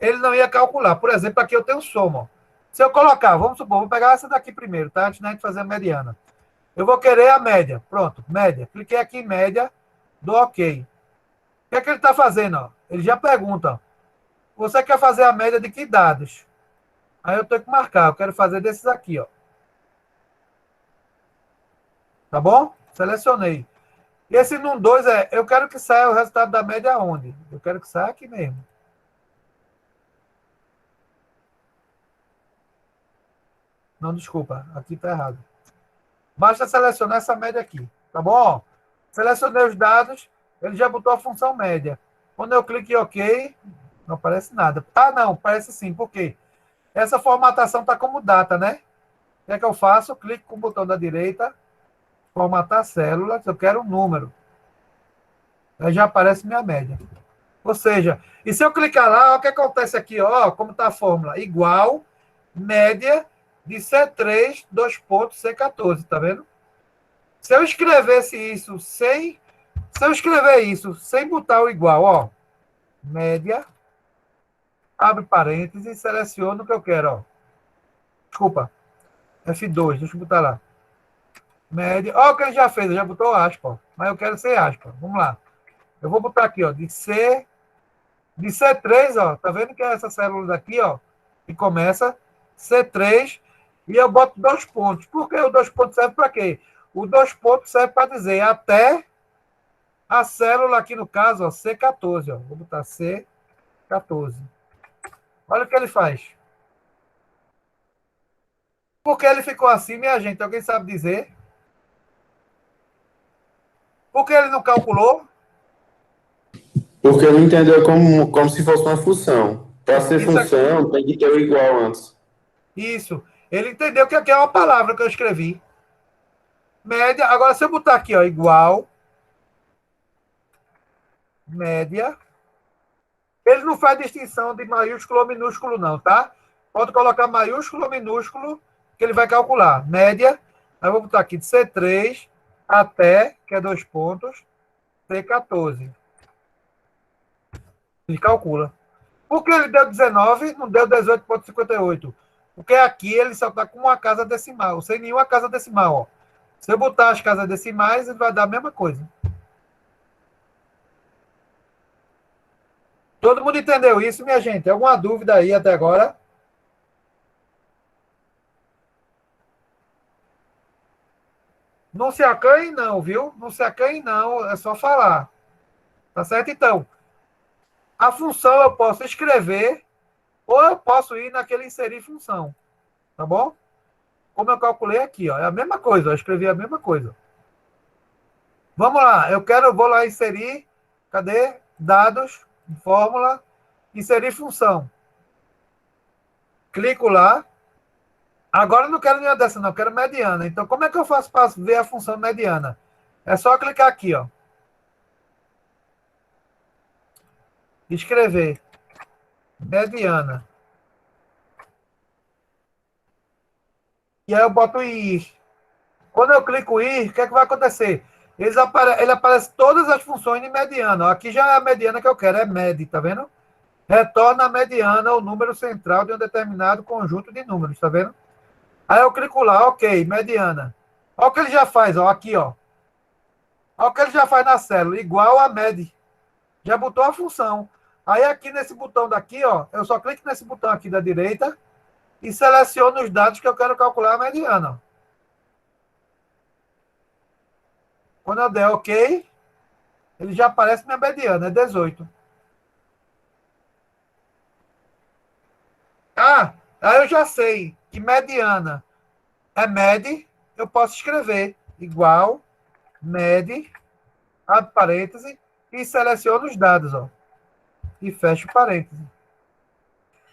ele não ia calcular. Por exemplo, aqui eu tenho soma. Ó. Se eu colocar, vamos supor, vou pegar essa daqui primeiro, tá? Antes da gente fazer a mediana. Eu vou querer a média. Pronto, média. Cliquei aqui em média, dou OK. O que é que ele está fazendo? Ó? Ele já pergunta, ó, você quer fazer a média de que dados? Aí eu tenho que marcar, eu quero fazer desses aqui, ó. Tá bom? Selecionei. E esse num 2 eu quero que saia o resultado da média onde? Eu quero que saia aqui mesmo. Não, desculpa, aqui tá errado. Basta selecionar essa média aqui, tá bom? Selecionei os dados, ele já botou a função média. Quando eu clico em OK, não aparece nada. Ah, não, parece sim, por quê? Essa formatação está como data, né? O que é que eu faço? Clico com o botão da direita, formatar células, eu quero um número. Aí já aparece minha média. Ou seja, e se eu clicar lá, o que acontece aqui? Ó, como está a fórmula? Igual, média de C3, C14, tá vendo? Se eu escrevesse isso sem... Se eu escrever isso sem botar o igual, ó, média, abre parênteses e seleciono o que eu quero, ó. Desculpa. F2, deixa eu botar lá. Média. Ó, o que ele já fez, ele já botou aspa, ó. Mas eu quero sem aspa. Vamos lá. Eu vou botar aqui, ó, de C3, ó. Tá vendo que é essa célula daqui, ó, que começa C3 e eu boto 2 pontos. Por que o 2 pontos serve para quê? O 2 pontos serve para dizer até a célula aqui no caso, ó, C14, ó. Vou botar C14. Olha o que ele faz. Por que ele ficou assim, minha gente? Alguém sabe dizer? Por que ele não calculou? Porque ele entendeu como se fosse uma função. Para ser Isso função, aqui. tem que ter o igual antes. Isso. Ele entendeu que aqui é uma palavra que eu escrevi. Média. Agora, se eu botar aqui, ó, igual, média, ele não faz distinção de maiúsculo ou minúsculo, não, tá? Pode colocar maiúsculo ou minúsculo, que ele vai calcular. Média, aí eu vou botar aqui de C3 até, que é 2 pontos, C14. Ele calcula. Por que ele deu 19, não deu 18,58? Porque aqui ele só está com uma casa decimal, sem nenhuma casa decimal, ó. Se eu botar as casas decimais, ele vai dar a mesma coisa. Todo mundo entendeu isso, minha gente? Alguma dúvida aí até agora? Não se acanhe, não, viu? Não se acanhe, não. É só falar. Tá certo? Então, a função eu posso escrever ou eu posso ir naquele inserir função. Tá bom? Como eu calculei aqui, ó. É a mesma coisa. Eu escrevi a mesma coisa. Vamos lá. Vou lá inserir. Cadê? Dados. Fórmula, inserir função. Clico lá. Agora eu não quero nenhuma dessa, não. Eu quero mediana. Então, como é que eu faço para ver a função mediana? É só clicar aqui, ó. Escrever. Mediana. E aí eu boto ir. Quando eu clico ir, o que é que vai acontecer? Ele aparece todas as funções de mediana. Aqui já é a mediana que eu quero, é med, tá vendo? Retorna a mediana, o número central de um determinado conjunto de números, tá vendo? Aí eu clico lá, ok, mediana. Olha o que ele já faz, ó, aqui, ó. Olha o que ele já faz na célula, igual a med. Já botou a função. Aí aqui nesse botão daqui, ó, eu só clico nesse botão aqui da direita e seleciono os dados que eu quero calcular a mediana. Quando eu der OK, ele já aparece minha mediana, é 18. Ah, aí eu já sei que mediana é med, eu posso escrever igual med, abre parêntese, e seleciono os dados, ó. E fecho o parêntese.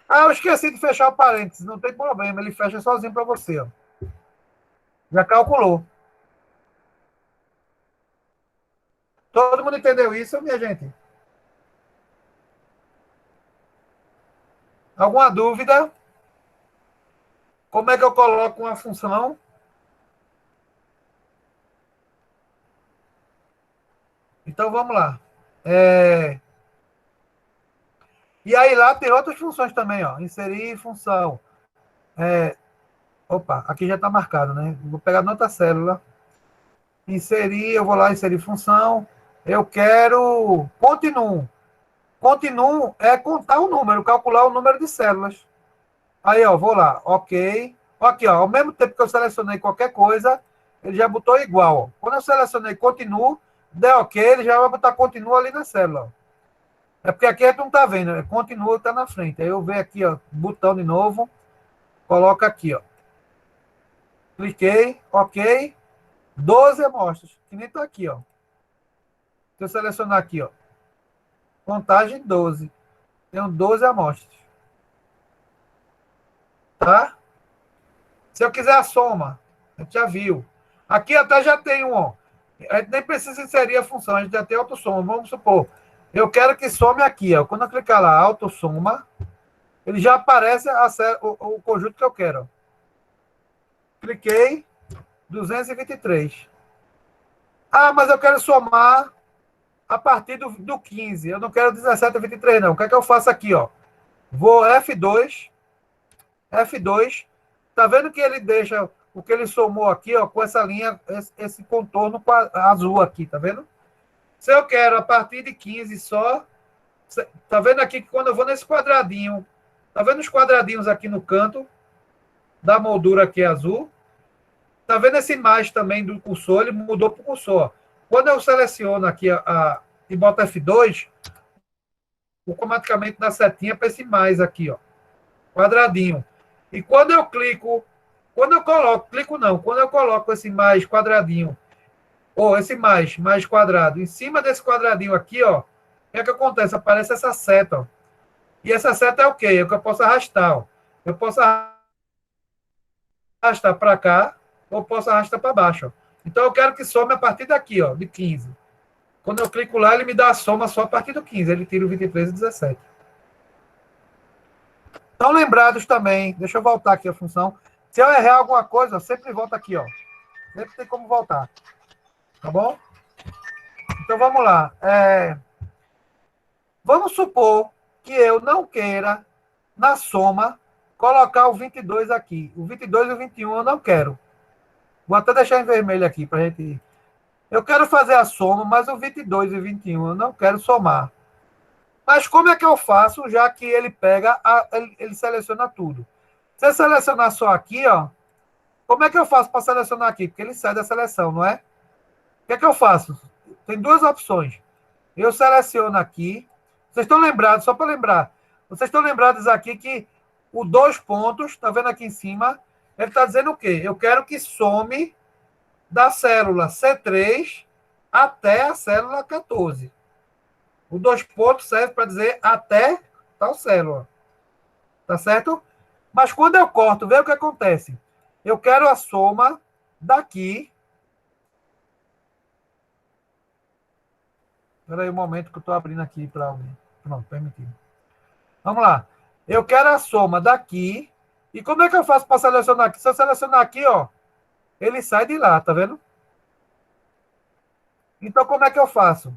Ah, eu esqueci de fechar o parêntese, não tem problema, ele fecha sozinho para você, ó. Já calculou. Todo mundo entendeu isso, minha gente? Alguma dúvida? Como é que eu coloco uma função? Então, vamos lá. E aí lá tem outras funções também, ó. Inserir função. Opa, aqui já está marcado, né? Vou pegar noutra célula. Inserir, eu vou lá inserir função. Eu quero continuo. Continuo é contar o número, calcular o número de células. Aí, ó, vou lá, OK. Aqui, ó, ao mesmo tempo que eu selecionei qualquer coisa, ele já botou igual. Ó. Quando eu selecionei continuo, der OK, ele já vai botar continuo ali na célula. Ó. É porque aqui a gente não está vendo, né? Continua está na frente. Aí eu venho aqui, ó, botão de novo, coloco aqui, ó. Cliquei, OK. 12 amostras, que nem está aqui, ó. Se eu selecionar aqui, ó. Contagem 12. Tenho 12 amostras. Tá? Se eu quiser a soma, a gente já viu. Aqui até já tem um, ó. A gente nem precisa inserir a função, a gente já tem autossoma. Vamos supor, eu quero que some aqui, ó. Quando eu clicar lá, autossoma, ele já aparece o conjunto que eu quero. Ó. Cliquei, 223. Ah, mas eu quero somar a partir do 15. Eu não quero 17 a 23, não. O que é que eu faço aqui, ó? Vou F2. F2. Tá vendo que ele deixa o que ele somou aqui, ó, com essa linha, esse contorno azul aqui, tá vendo? Se eu quero a partir de 15 só, tá vendo aqui que quando eu vou nesse quadradinho, tá vendo os quadradinhos aqui no canto da moldura aqui azul? Tá vendo esse mais também do cursor? Ele mudou para o cursor. Ó. Quando eu seleciono aqui e boto F2, automaticamente dá setinha para esse mais aqui, ó. Quadradinho. E quando eu clico, quando eu coloco esse mais quadradinho, ou esse mais quadrado, em cima desse quadradinho aqui, ó, o que é que acontece? Aparece essa seta, ó. E essa seta é o quê? É o que eu posso arrastar, ó. Eu posso arrastar para cá, ou posso arrastar para baixo, ó. Então eu quero que some a partir daqui, ó, de 15. Quando eu clico lá, ele me dá a soma só a partir do 15. Ele tira o 23 e 17. Estão lembrados também, deixa eu voltar aqui a função. Se eu errar alguma coisa, sempre volta aqui, ó. Sempre tem como voltar. Tá bom? Então vamos lá. Vamos supor que eu não queira, na soma, colocar o 22 aqui. O 22 e o 21 eu não quero. Vou até deixar em vermelho aqui para a gente... Eu quero fazer a soma, mas o 22 e o 21 eu não quero somar. Mas como é que eu faço, já que ele pega, ele seleciona tudo? Se eu selecionar só aqui, ó, como é que eu faço para selecionar aqui? Porque ele sai da seleção, não é? O que é que eu faço? Tem duas opções. Eu seleciono aqui. Vocês estão lembrados, só para lembrar. Vocês estão lembrados aqui que o 2 pontos, está vendo aqui em cima, ele está dizendo o quê? Eu quero que some da célula C3 até a célula 14. O 2 pontos serve para dizer até tal célula. Tá certo? Mas quando eu corto, vê o que acontece. Eu quero a soma daqui. Espera aí um momento que eu estou abrindo aqui para alguém. Pronto, permitido. Vamos lá. Eu quero a soma daqui. E como é que eu faço para selecionar aqui? Se eu selecionar aqui, ó, ele sai de lá, tá vendo? Então, como é que eu faço?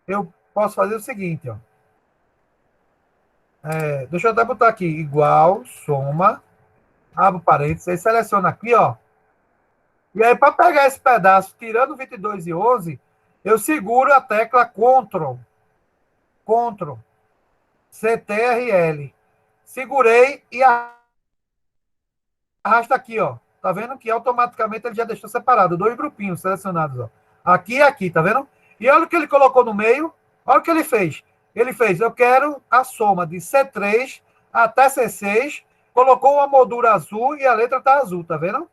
Eu posso fazer o seguinte, ó. Deixa eu até botar aqui, igual, soma, abro parênteses, aí seleciono aqui, ó. E aí, para pegar esse pedaço, tirando 22 e 11, eu seguro a tecla Ctrl. Ctrl, CTRL. Segurei e arrasta aqui, ó. Tá vendo que automaticamente ele já deixou separado, 2 grupinhos selecionados, ó. Aqui e aqui, tá vendo? E olha o que ele colocou no meio, olha o que ele fez. Ele fez, eu quero a soma de C3 até C6, colocou uma moldura azul e a letra tá azul, tá vendo?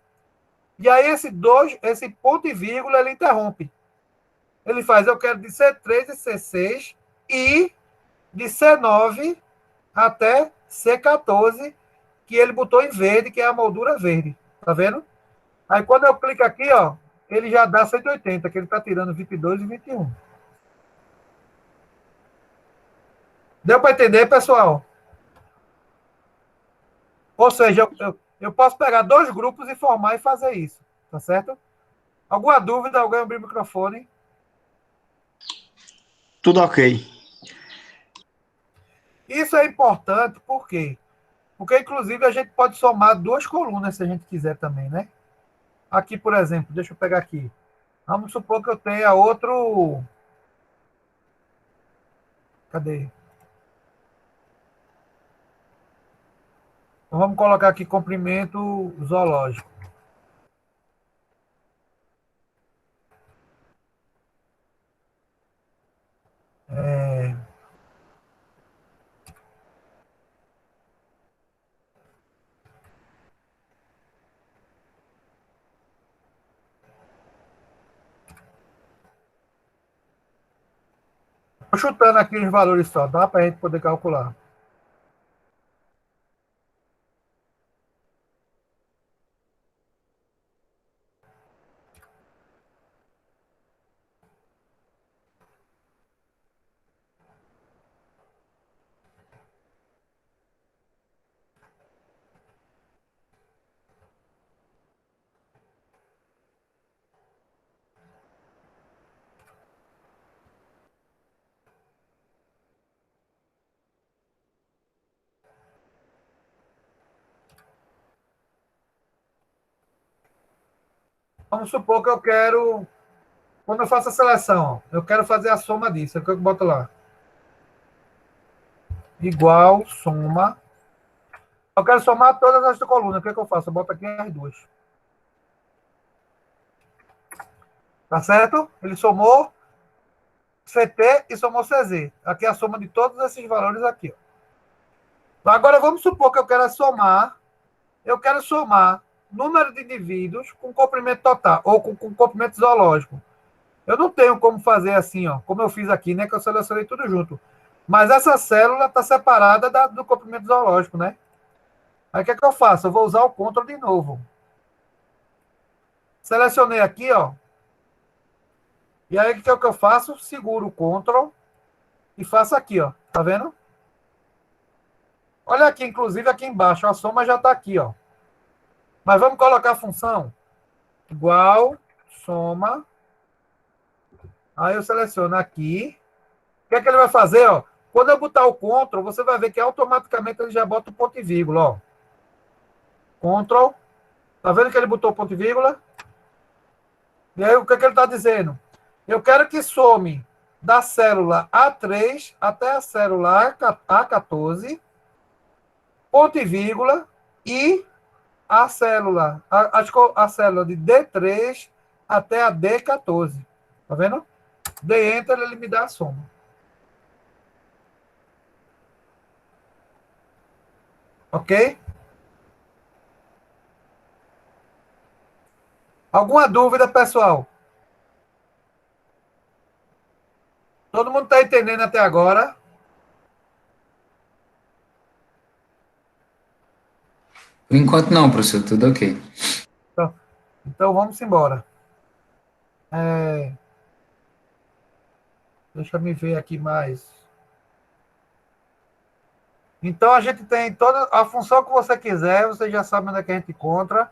E aí esse ponto e vírgula, ele interrompe. Ele faz, eu quero de C3 e C6 e de C9 até C14, que ele botou em verde, que é a moldura verde. Tá vendo? Aí quando eu clico aqui, ó, ele já dá 180, que ele tá tirando 22 e 21. Deu para entender, pessoal? Ou seja, eu posso pegar 2 grupos e formar e fazer isso. Tá certo? Alguma dúvida? Alguém abrir o microfone? Tudo ok. Isso é importante, por quê? Porque, inclusive, a gente pode somar 2 colunas, se a gente quiser também, né? Aqui, por exemplo, deixa eu pegar aqui. Vamos supor que eu tenha outro... Cadê? Então, vamos colocar aqui comprimento zoológico. Estou chutando aqui os valores só, dá para a gente poder calcular. Vamos supor que eu quero, quando eu faço a seleção, eu quero fazer a soma disso. O que eu boto lá? Igual, soma. Eu quero somar todas as colunas. O que eu faço? Eu boto aqui as 2. Tá certo? Ele somou CT e somou CZ. Aqui é a soma de todos esses valores aqui. Ó. Agora, vamos supor que eu quero somar. Eu quero somar número de indivíduos com comprimento total, ou com comprimento zoológico. Eu não tenho como fazer assim, ó, como eu fiz aqui, né, que eu selecionei tudo junto. Mas essa célula está separada do comprimento zoológico, né? Aí o que é que eu faço? Eu vou usar o Ctrl de novo. Selecionei aqui, ó. E aí o que é que eu faço? Seguro o Ctrl e faço aqui, ó. Tá vendo? Olha aqui, inclusive aqui embaixo, a soma já está aqui, ó. Mas vamos colocar a função igual, soma. Aí eu seleciono aqui. O que é que ele vai fazer, ó? Quando eu botar o Ctrl, você vai ver que automaticamente ele já bota o ponto e vírgula, ó. Ctrl. Tá vendo que ele botou o ponto e vírgula? E aí o que é que ele está dizendo? Eu quero que some da célula A3 até a célula A14, ponto e vírgula, e a célula de D3 até a D14. Tá vendo? Dei Enter, ele me dá a soma. Ok? Alguma dúvida, pessoal? Todo mundo está entendendo até agora? Por enquanto não, professor, tudo ok. Então vamos embora. Deixa eu me ver aqui mais. Então a gente tem toda a função que você quiser, você já sabe onde é que a gente encontra.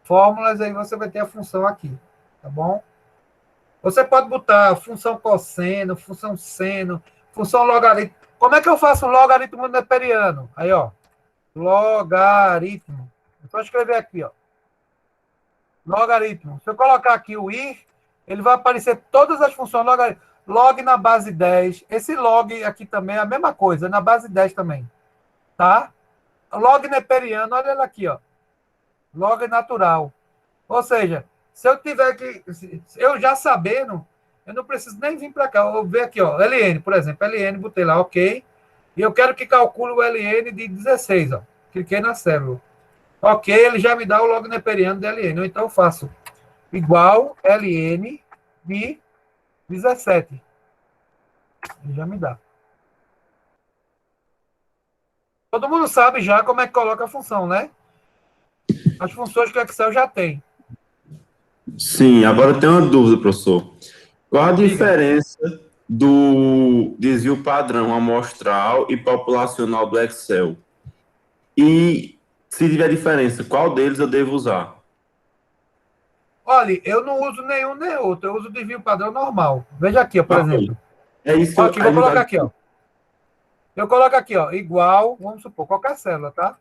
Fórmulas, aí você vai ter a função aqui, tá bom? Você pode botar função cosseno, função seno, função logaritmo. Como é que eu faço logaritmo neperiano? Aí, ó. Logaritmo. É só escrever aqui, ó. Logaritmo. Se eu colocar aqui o i, ele vai aparecer todas as funções logaritmo. log na base 10. Esse log aqui também é a mesma coisa, na base 10 também. Tá? Log neperiano, olha ela aqui, ó. Log natural. Ou seja, se eu tiver que... Eu já sabendo, eu não preciso nem vir para cá. Eu vou ver aqui, ó. LN, por exemplo. LN, botei lá, ok. E eu quero que calcule o LN de 16, ó. Cliquei na célula. Ok, ele já me dá o log neperiano de LN. Então eu faço igual LN de 17. Ele já me dá. Todo mundo sabe já como é que coloca a função, né? As funções que o Excel já tem. Sim, agora eu tenho uma dúvida, professor. Qual a diferença do desvio padrão amostral e populacional do Excel? E se tiver diferença, qual deles eu devo usar? Olha, eu não uso nenhum nem outro. Eu uso o desvio padrão normal. Veja aqui, ó, por exemplo. É isso que Ó, aqui, vou colocar aqui, ó. Eu coloco aqui, ó, igual, vamos supor, qualquer célula, tá?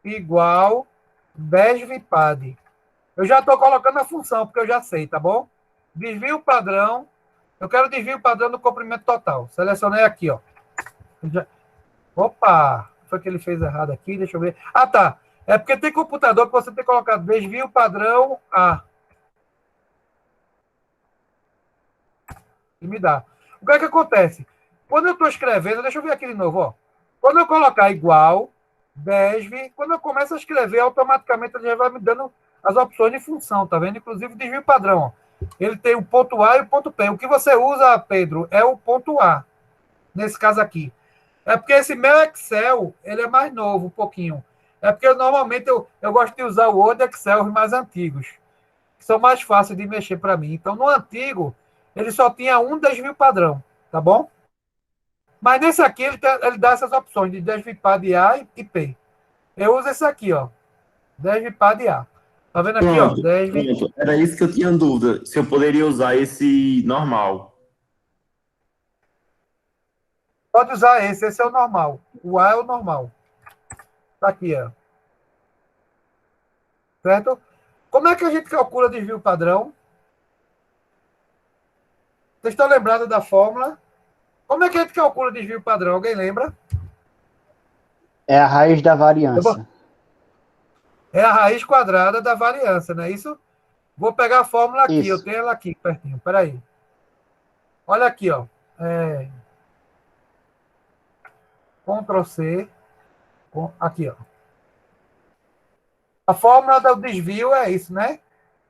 Igual BESVPAD. Eu já estou colocando a função, porque eu já sei, tá bom? Desvio padrão. Eu quero desvio padrão do comprimento total. Selecionei aqui, ó. Opa! Foi que ele fez errado aqui, deixa eu ver. Ah, tá. É porque tem computador que você tem colocado desvio padrão A. E me dá. O que é que acontece? Quando eu estou escrevendo, deixa eu ver aqui de novo, ó. Quando eu colocar igual, BESV, quando eu começo a escrever, automaticamente ele já vai me dando as opções de função, tá vendo? Inclusive o desvio padrão, ó. Ele tem o ponto A e o ponto P. O que você usa, Pedro, é o ponto A, nesse caso aqui. É porque esse meu Excel, ele é mais novo um pouquinho. É porque normalmente eu gosto de usar o Word e Excel os mais antigos, que são mais fáceis de mexer para mim. Então, no antigo, ele só tinha um desvio padrão, tá bom? Mas nesse aqui, ele dá essas opções de desvipad A e P. Eu uso esse aqui, ó. Desvipad A. Tá vendo aqui, Pronto, ó? Desvipad. pronto. Era isso que eu tinha dúvida, se eu poderia usar esse normal. Pode usar esse é o normal. O A é o normal. Tá aqui, ó. Certo? Como é que a gente calcula desvio padrão? Vocês estão lembrados da fórmula? Como é que a gente calcula desvio padrão? Alguém lembra? É a raiz da variância. É a raiz quadrada da variância, não é isso? Vou pegar a fórmula aqui. Isso. Eu tenho ela aqui, pertinho. Peraí. Olha aqui, ó. Ctrl C. Aqui, ó. A fórmula do desvio é isso, né?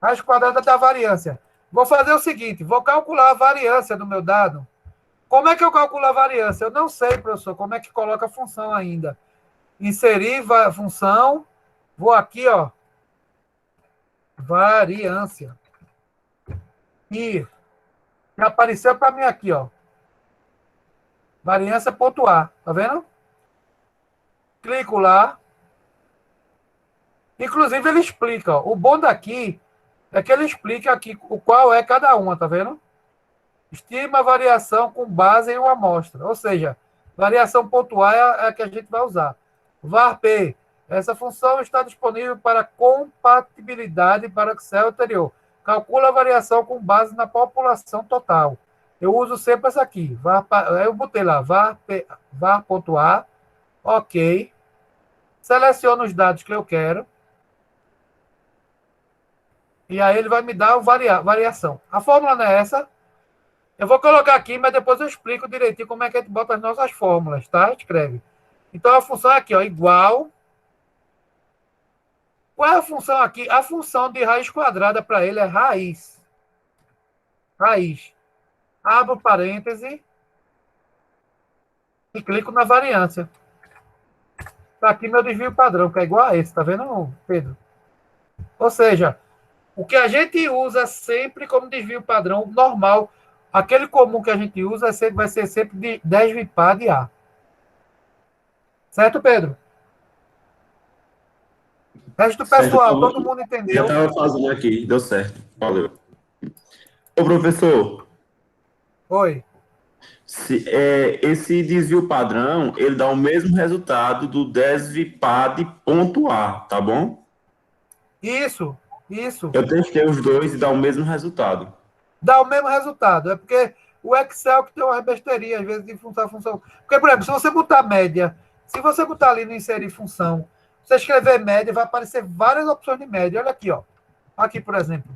Raiz quadrada da variância. Vou fazer o seguinte, vou calcular a variância do meu dado. Como é que eu calculo a variância? Eu não sei, professor, como é que coloca a função ainda. Inserir função. Vou aqui, ó. Variância. E apareceu para mim aqui, ó. Variância ponto A. Tá vendo? Clico lá. Inclusive, ele explica. Ó. O bom daqui é que ele explica aqui o qual é cada uma, tá vendo? Estima a variação com base em uma amostra. Ou seja, variação ponto A é a que a gente vai usar. VAR-P. Essa função está disponível para compatibilidade para o Excel anterior. Calcula a variação com base na população total. Eu uso sempre essa aqui. Eu botei lá, var.a. Ok. Seleciono os dados que eu quero. E aí ele vai me dar a variação. A fórmula não é essa. Eu vou colocar aqui, mas depois eu explico direitinho como é que a gente bota as nossas fórmulas, tá? Escreve. Então, a função é aqui, ó, igual. Qual é a função aqui? A função de raiz quadrada para ele é raiz. Raiz. Abro parêntese e clico na variância. Está aqui meu desvio padrão, que é igual a esse, tá vendo, Pedro? Ou seja, o que a gente usa sempre como desvio padrão normal, aquele comum que a gente usa vai ser sempre de desvipad A. Certo, Pedro? Resto pessoal, Certo, todo mundo entendeu? Já estava fazendo aqui, deu certo. Valeu. Ô, professor, Oi. esse desvio padrão, ele dá o mesmo resultado do desvipad.a, tá bom? Isso. Eu testei os dois e dá o mesmo resultado. dá o mesmo resultado. É porque o Excel que tem uma besteirinha, às vezes, de função. Porque, por exemplo, se você botar média, se você botar ali no inserir função, você escrever média, vai aparecer várias opções de média. Olha aqui, ó. Aqui, por exemplo.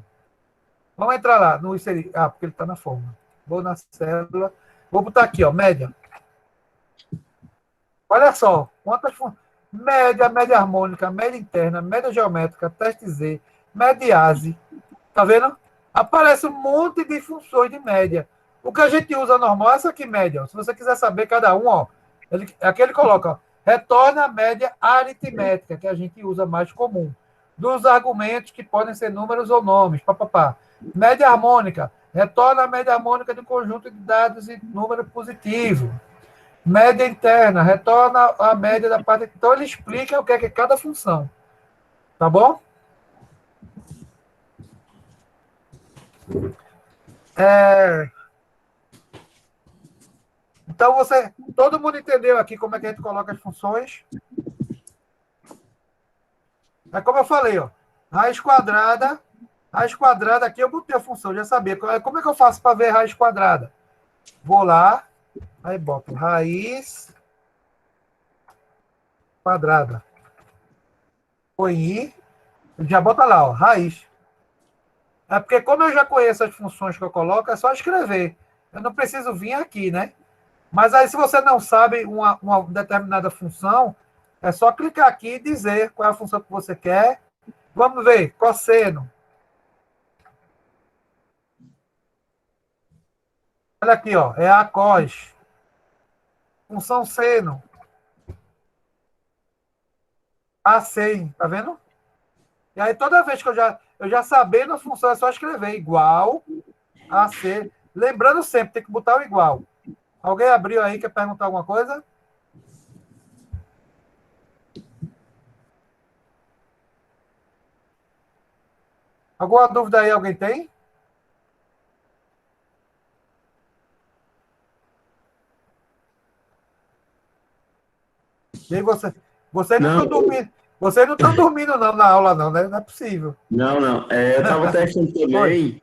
Vamos entrar lá no inserir. Ah, porque ele está na forma. Vou na célula. Vou botar aqui, ó, média. Olha só, quantas funções. Média, média harmônica, média interna, média geométrica, teste Z, mediase. Tá vendo? Aparece um monte de funções de média. O que a gente usa normal é essa aqui, média. Se você quiser saber cada um, ó, aqui ele coloca, ó, retorna a média aritmética, que a gente usa mais comum, dos argumentos que podem ser números ou nomes, papapá. Média harmônica, retorna a média harmônica de um conjunto de dados e número positivo. Média interna, retorna a média da parte... Então, ele explica o que é cada função. Tá bom? Então, todo mundo entendeu aqui como é que a gente coloca as funções? É como eu falei, ó. Raiz quadrada aqui eu botei a função, já sabia. Como é que eu faço para ver raiz quadrada? Vou lá, aí boto raiz quadrada. Põe I, já bota lá, ó, raiz. É porque como eu já conheço as funções que eu coloco, é só escrever. Eu não preciso vir aqui, né? Mas aí, se você não sabe uma determinada função, é só clicar aqui e dizer qual é a função que você quer. Vamos ver, cosseno. Olha aqui, ó, é a cos. Função seno. A100, tá vendo? E aí, toda vez que eu já sabendo a função, é só escrever igual a C. Lembrando sempre, tem que botar o igual. Alguém abriu aí, quer perguntar alguma coisa? Alguma dúvida aí alguém tem? E aí vocês não estão dormindo. Vocês não estão dormindo não, na aula, não, né? Não é possível. Não. Eu estava testando também,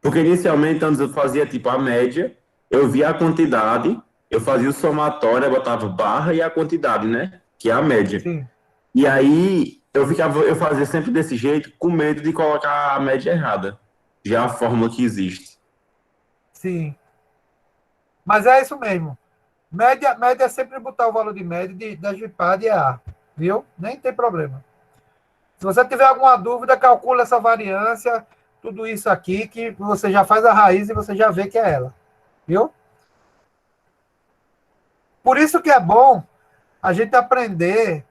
porque inicialmente, antes eu fazia tipo a média, eu via a quantidade, eu fazia o somatório, eu botava barra e a quantidade, né? Que é a média. Sim. E aí eu fazia sempre desse jeito, com medo de colocar a média errada. Já a fórmula que existe. Sim. Mas é isso mesmo. Média é sempre botar o valor de média da GPAD e A. Viu? Nem tem problema. Se você tiver alguma dúvida, calcula essa variância, tudo isso aqui, que você já faz a raiz e você já vê que é ela. Viu? Por isso que é bom a gente aprender.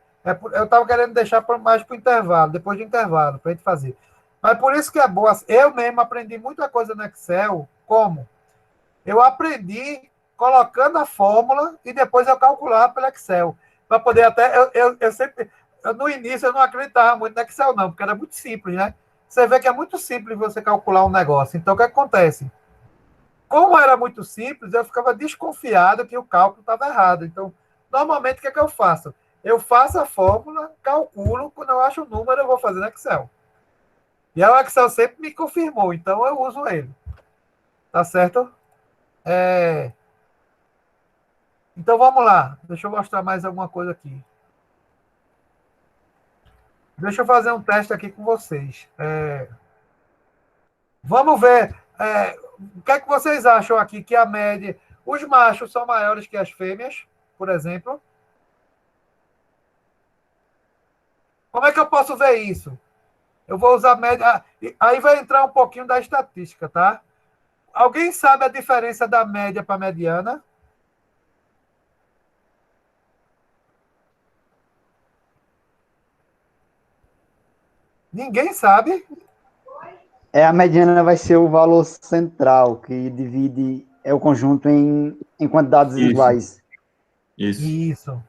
Eu estava querendo deixar mais para o intervalo, depois do intervalo, para a gente fazer. Mas por isso que é bom. Eu mesmo aprendi muita coisa no Excel. Como? Eu aprendi colocando a fórmula e depois eu calculava pelo Excel. Para poder até... Eu sempre... no início eu não acreditava muito no Excel, não, porque era muito simples, né? Você vê que é muito simples você calcular um negócio. Então, o que acontece? Como era muito simples, eu ficava desconfiado que o cálculo estava errado. Então, normalmente, o que é que eu faço? Eu faço a fórmula, calculo, quando eu acho o número, eu vou fazer no Excel. E aí o Excel sempre me confirmou, então eu uso ele. Tá certo? Então, vamos lá. Deixa eu mostrar mais alguma coisa aqui. Deixa eu fazer um teste aqui com vocês. Vamos ver. O que é que vocês acham aqui que a média... Os machos são maiores que as fêmeas, por exemplo. Como é que eu posso ver isso? Eu vou usar a média... Aí vai entrar um pouquinho da estatística, tá? Alguém sabe a diferença da média para a mediana? Ninguém sabe? A mediana vai ser o valor central, que divide o conjunto em quantidades iguais. Isso.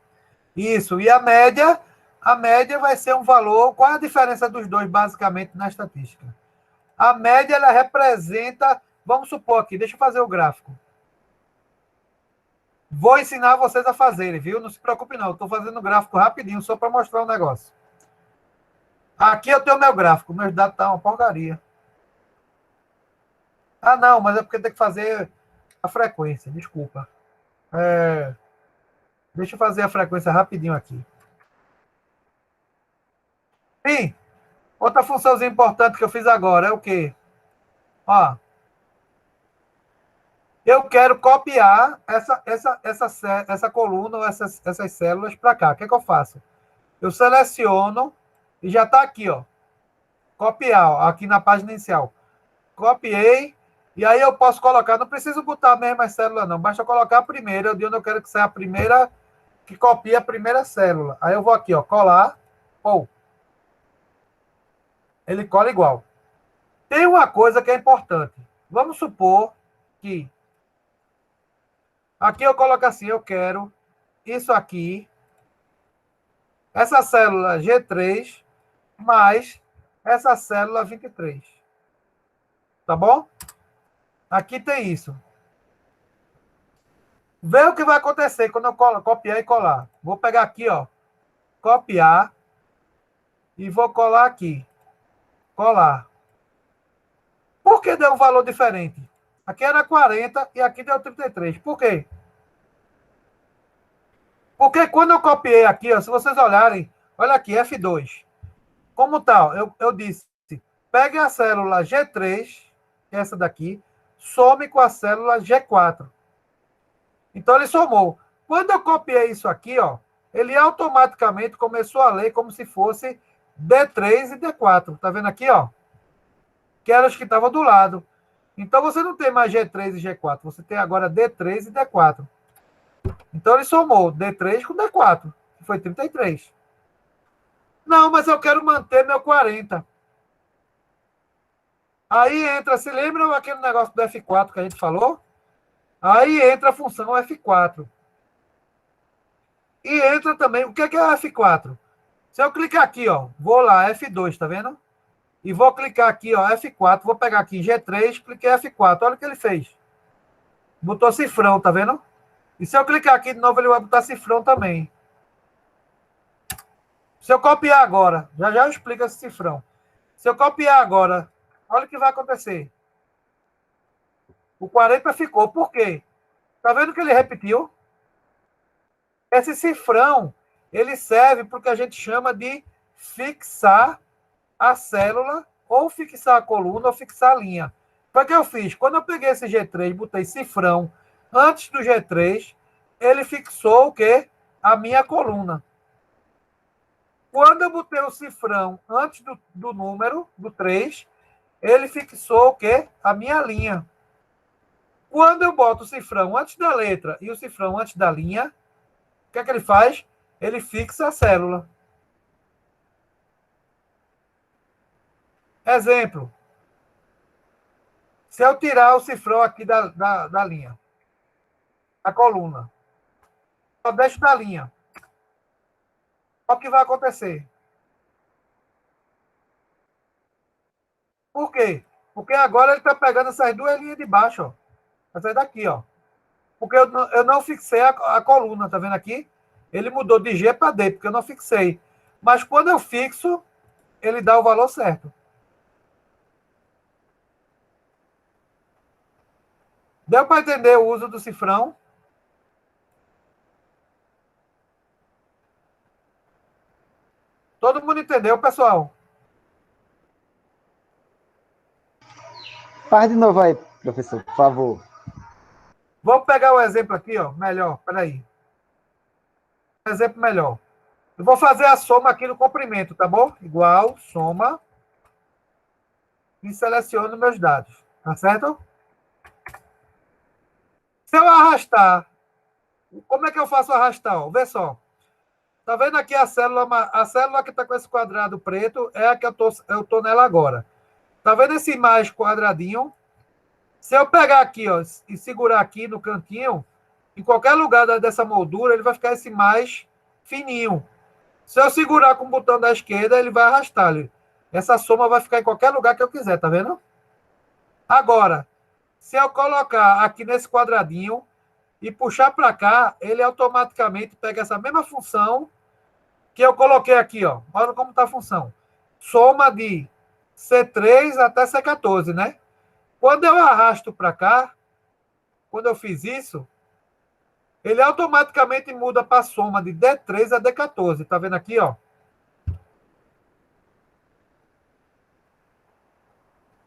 E a média vai ser um valor... Qual é a diferença dos dois, basicamente, na estatística? A média, ela representa... Vamos supor aqui, deixa eu fazer o gráfico. Vou ensinar vocês a fazerem, viu? Não se preocupe, não. Estou fazendo o gráfico rapidinho, só para mostrar o negócio. Aqui eu tenho meu gráfico. Meus dados estão uma porcaria. Ah, não, mas é porque tem que fazer a frequência, desculpa. Deixa eu fazer a frequência rapidinho aqui. Sim, outra funçãozinha importante que eu fiz agora é o quê? Ó, eu quero copiar essa coluna ou essas células para cá. O que é que eu faço? Eu seleciono e já está aqui, ó. Copiar, ó, aqui na página inicial. Copiei, e aí eu posso colocar, não preciso botar a mesma célula, não. Basta colocar a primeira, de onde eu quero que saia a primeira, que copie a primeira célula. Aí eu vou aqui, ó, colar, ou ele cola igual. Tem uma coisa que é importante. Vamos supor que aqui eu coloco assim, eu quero isso aqui, essa célula G3 mais essa célula 23. Tá bom? Aqui tem isso. Vê o que vai acontecer quando eu copiar e colar. Vou pegar aqui, ó, copiar e vou colar aqui. Colar. Por que deu um valor diferente? Aqui era 40 e aqui deu 33. Por quê? Porque quando eu copiei aqui, ó, se vocês olharem, olha aqui, F2. Como tal, eu disse, pegue a célula G3, essa daqui, some com a célula G4. Então, ele somou. Quando eu copiei isso aqui, ó, ele automaticamente começou a ler como se fosse D3 e D4. Tá vendo aqui, ó? Que eram os que estavam do lado. Então, você não tem mais G3 e G4. Você tem agora D3 e D4. Então, ele somou D3 com D4, que foi 33. Não, mas eu quero manter meu 40. Aí entra, se lembra aquele negócio do F4 que a gente falou? Aí entra a função F4. E entra também, o que é o F4? Se eu clicar aqui, ó, vou lá, F2, tá vendo? E vou clicar aqui, ó, F4, vou pegar aqui G3, cliquei F4, olha o que ele fez. Botou cifrão, tá vendo? E se eu clicar aqui de novo, ele vai botar cifrão também. Se eu copiar agora, já eu explico esse cifrão. Se eu copiar agora, olha o que vai acontecer. O 40 ficou. Por quê? Tá vendo que ele repetiu? Esse cifrão, ele serve para o que a gente chama de fixar a célula, ou fixar a coluna, ou fixar a linha. Foi o que eu fiz. Quando eu peguei esse G3, botei cifrão antes do G3, ele fixou o quê? A minha coluna. Quando eu botei o cifrão antes do número, do 3, ele fixou o quê? A minha linha. Quando eu boto o cifrão antes da letra e o cifrão antes da linha, o que é que ele faz? Ele fixa a célula. Exemplo. Se eu tirar o cifrão aqui da linha, a coluna, só deixo da linha, o que vai acontecer? Por quê? Porque agora ele está pegando essas duas linhas de baixo, ó. Essa daqui, ó. Porque eu não fixei a coluna, tá vendo aqui? Ele mudou de G para D, porque eu não fixei. Mas quando eu fixo, ele dá o valor certo. Deu para entender o uso do cifrão? Todo mundo entendeu, pessoal? Faz de novo aí, professor, por favor. Vamos pegar o exemplo aqui, ó. Melhor, peraí. Um exemplo melhor. Eu vou fazer a soma aqui no comprimento, tá bom? Igual, soma. E seleciono meus dados. Tá certo? Se eu arrastar, como é que eu faço arrastar? Ó? Vê só. Tá vendo aqui a célula que está com esse quadrado preto é a que eu tô nela agora. Tá vendo esse mais quadradinho? Se eu pegar aqui, ó, e segurar aqui no cantinho, em qualquer lugar dessa moldura, ele vai ficar esse mais fininho. Se eu segurar com o botão da esquerda, ele vai arrastar. Essa soma vai ficar em qualquer lugar que eu quiser, tá vendo? Agora, se eu colocar aqui nesse quadradinho e puxar para cá, ele automaticamente pega essa mesma função que eu coloquei aqui, ó. Olha como está a função. Soma de C3 até C14, né? Quando eu arrasto para cá, quando eu fiz isso, ele automaticamente muda para a soma de D3 a D14. Tá vendo aqui, ó?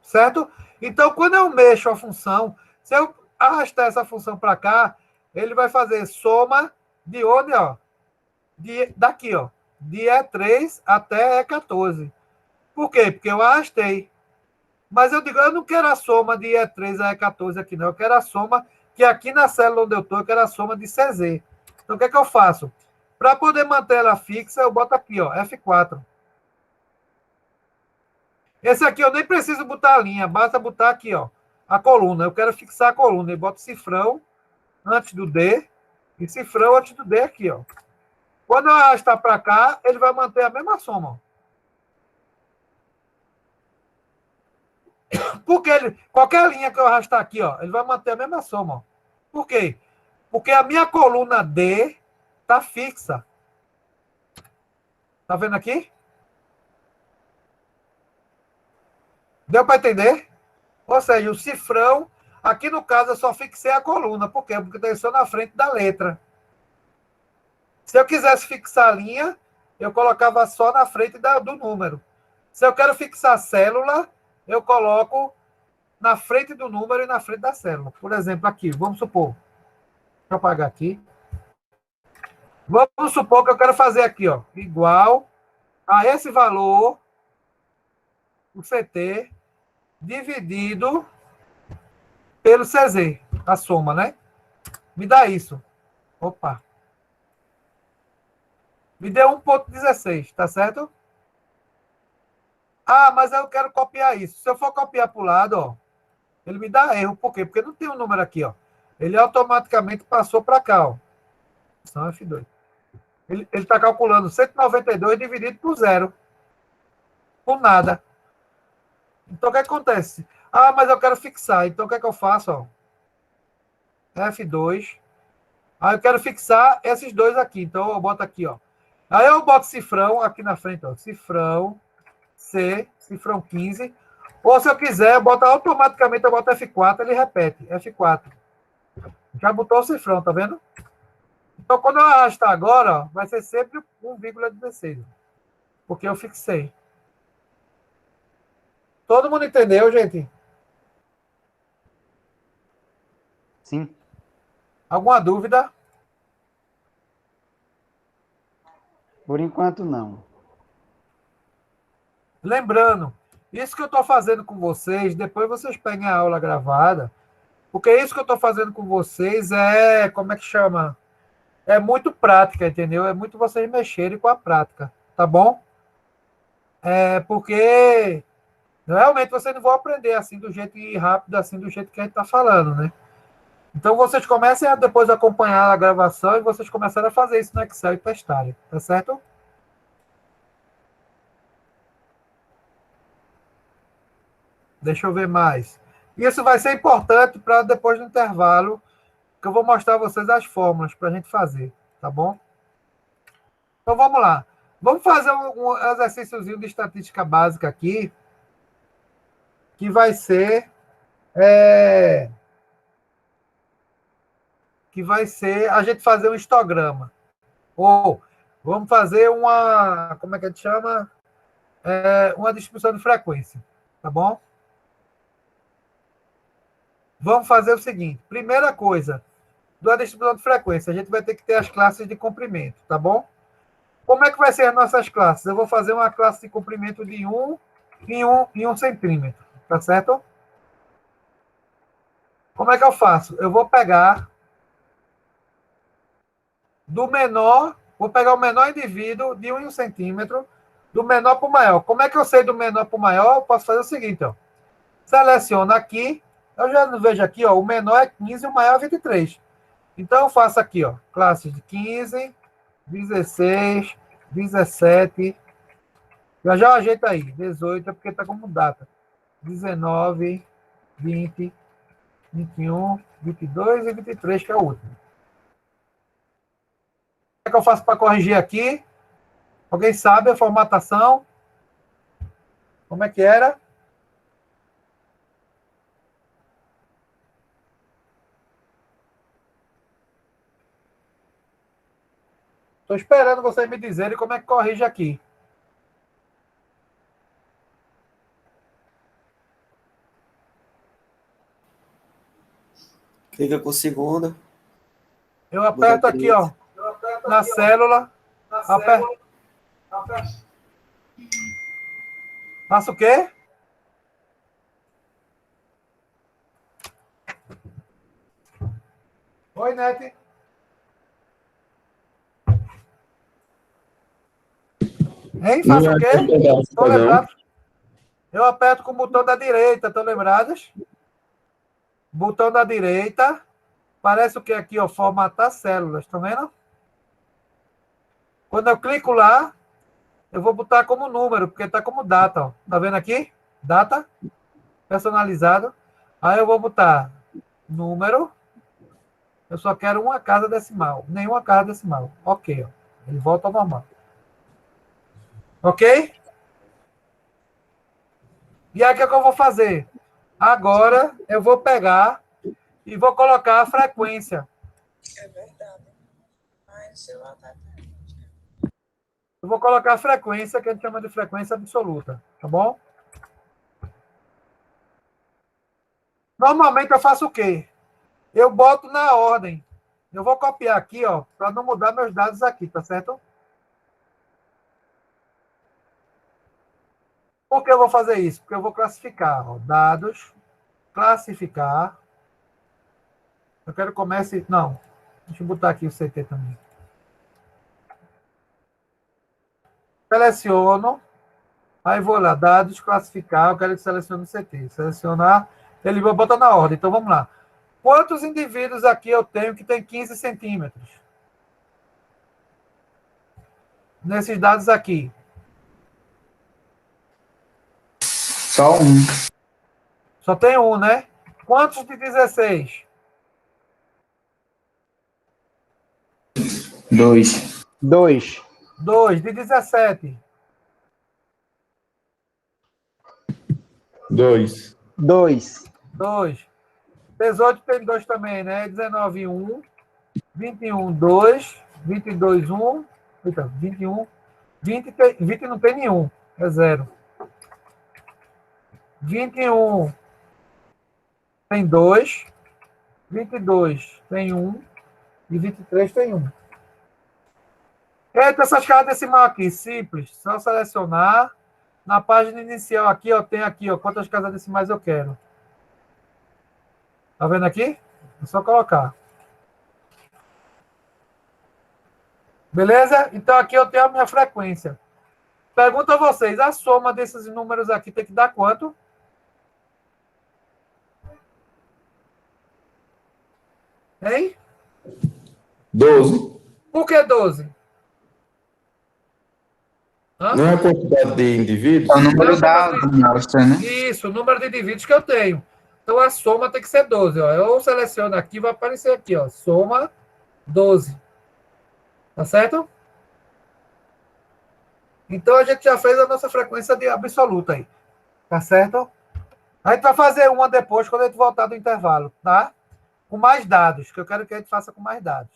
Certo? Então, quando eu mexo a função, se eu arrastar essa função para cá, ele vai fazer soma de onde, ó? Daqui, ó. De E3 até E14. Por quê? Porque eu arrastei. Mas eu digo, eu não quero a soma de E3 a E14 aqui, não. Eu quero a soma que aqui na célula onde eu estou, eu quero a soma de CZ. Então, o que é que eu faço? Para poder manter ela fixa, eu boto aqui, ó, F4. Esse aqui eu nem preciso botar a linha, basta botar aqui, ó, a coluna. Eu quero fixar a coluna. Eu boto cifrão antes do D e cifrão antes do D aqui, ó. Quando eu arrastar para cá, ele vai manter a mesma soma, ó. Porque qualquer linha que eu arrastar aqui, ó, ele vai manter a mesma soma. Ó. Por quê? Porque a minha coluna D está fixa. Tá vendo aqui? Deu para entender? Ou seja, o cifrão, aqui no caso eu só fixei a coluna. Por quê? Porque está só na frente da letra. Se eu quisesse fixar a linha, eu colocava só na frente do número. Se eu quero fixar a célula, eu coloco na frente do número e na frente da célula. Por exemplo, aqui, vamos supor. Deixa eu apagar aqui. Vamos supor que eu quero fazer aqui, ó, igual a esse valor, o CT, dividido pelo CZ, a soma, né? Me dá isso. Opa. Me deu 1,16, tá certo? Ah, mas eu quero copiar isso. Se eu for copiar para o lado, ó, ele me dá erro. Por quê? Porque não tem um número aqui, ó. Ele automaticamente passou para cá, ó. São F2. Ele está calculando 192 dividido por zero. Por nada. Então, o que acontece? Ah, mas eu quero fixar. Então, o que é que eu faço, ó? F2. Aí eu quero fixar esses dois aqui. Então, eu boto aqui, ó. Aí eu boto cifrão aqui na frente, ó. Cifrão. C, cifrão 15. Ou se eu quiser, eu boto automaticamente, eu boto F4, ele repete, F4. Já botou o cifrão, tá vendo? Então, quando eu arrastar agora, ó, vai ser sempre 1,16. Porque eu fixei. Todo mundo entendeu, gente? Sim. Alguma dúvida? Por enquanto, não. Lembrando, isso que eu estou fazendo com vocês, depois vocês peguem a aula gravada, porque isso que eu estou fazendo com vocês é, como é que chama? É muito prática, entendeu? É muito vocês mexerem com a prática, tá bom? Porque realmente vocês não vão aprender assim do jeito rápido, assim do jeito que a gente está falando, né? Então vocês comecem a depois acompanhar a gravação e vocês começarem a fazer isso no Excel e testarem, tá certo? Deixa eu ver mais. Isso vai ser importante para depois do intervalo, que eu vou mostrar a vocês as fórmulas para a gente fazer, tá bom? Então vamos lá. Vamos fazer um exercíciozinho de estatística básica aqui, que vai ser a gente fazer um histograma. Ou vamos fazer uma, como é que a gente chama? Uma distribuição de frequência, tá bom? Vamos fazer o seguinte. Primeira coisa, da distribuição de frequência, a gente vai ter que ter as classes de comprimento, tá bom? Como é que vai ser as nossas classes? Eu vou fazer uma classe de comprimento de 1 em 1 centímetro, tá certo? Como é que eu faço? Eu vou pegar do menor, vou pegar o menor indivíduo de 1 em 1 centímetro, do menor para o maior. Como é que eu sei do menor para o maior? Eu posso fazer o seguinte, ó. Seleciono aqui, eu já vejo aqui, ó, o menor é 15 e o maior é 23. Então, eu faço aqui, ó, classes de 15, 16, 17, já ajeito aí, 18 é porque está como data, 19, 20, 21, 22 e 23, que é o último. O que é que eu faço para corrigir aqui? Alguém sabe a formatação? Como é que era? Estou esperando vocês me dizerem como é que corrige aqui. Clica com segunda. Eu aperto aqui, ó, na célula. Aperto. Faço o quê? Oi, Nete. Hein? Faço o quê? Estão lembrados? Eu aperto com o botão da direita, estão lembrados? Botão da direita. Parece o que aqui, ó? Formatar células, estão vendo? Quando eu clico lá, eu vou botar como número, porque está como data, ó. Tá vendo aqui? Data. Personalizado. Aí eu vou botar número. Eu só quero uma casa decimal. Nenhuma casa decimal. Ok, ó. Ele volta ao normal. Ok? E aí, o que eu vou fazer? Agora, eu vou pegar e vou colocar a frequência. É verdade. Mas o celular tá... Eu vou colocar a frequência, que a gente chama de frequência absoluta. Tá bom? Normalmente, eu faço o quê? Eu boto na ordem. Eu vou copiar aqui, ó, para não mudar meus dados aqui, tá certo? Por que eu vou fazer isso? Porque eu vou classificar, ó, dados, classificar. Eu quero que comece... Não, deixa eu botar aqui o CT também. Seleciono, aí vou lá, dados, classificar, eu quero que selecione o CT. Selecionar, ele vai botar na ordem. Então, vamos lá. Quantos indivíduos aqui eu tenho que tem 15 centímetros? Nesses dados aqui. Só um. Só tem um, né? Quantos de 16? 2. 2. 2. De 17? 2. 2. 2. 18 tem 2 também, né? 19, 1. 21, 2. 22, 1. Eita, 21. 20 não tem nenhum. É 0. 21 tem 2. 22 tem 1. E 23 tem 1. Eita, essas casas decimal aqui, simples. Só selecionar. Na página inicial aqui, ó, tem aqui, ó, quantas casas decimais eu quero. Tá vendo aqui? É só colocar. Beleza? Então, aqui eu tenho a minha frequência. Pergunto a vocês, a soma desses números aqui tem que dar quanto? Hein? 12. Por que 12? Hã? Não é a quantidade de indivíduos? É o número da amostra, né? Isso, o número de indivíduos que eu tenho. Então, a soma tem que ser 12. Ó. Eu seleciono aqui, vai aparecer aqui, ó, soma 12. Tá certo? Então, a gente já fez a nossa frequência de absoluta aí. Tá certo? A gente vai fazer uma depois, quando a gente voltar do intervalo, tá? Com mais dados, que eu quero que a gente faça com mais dados.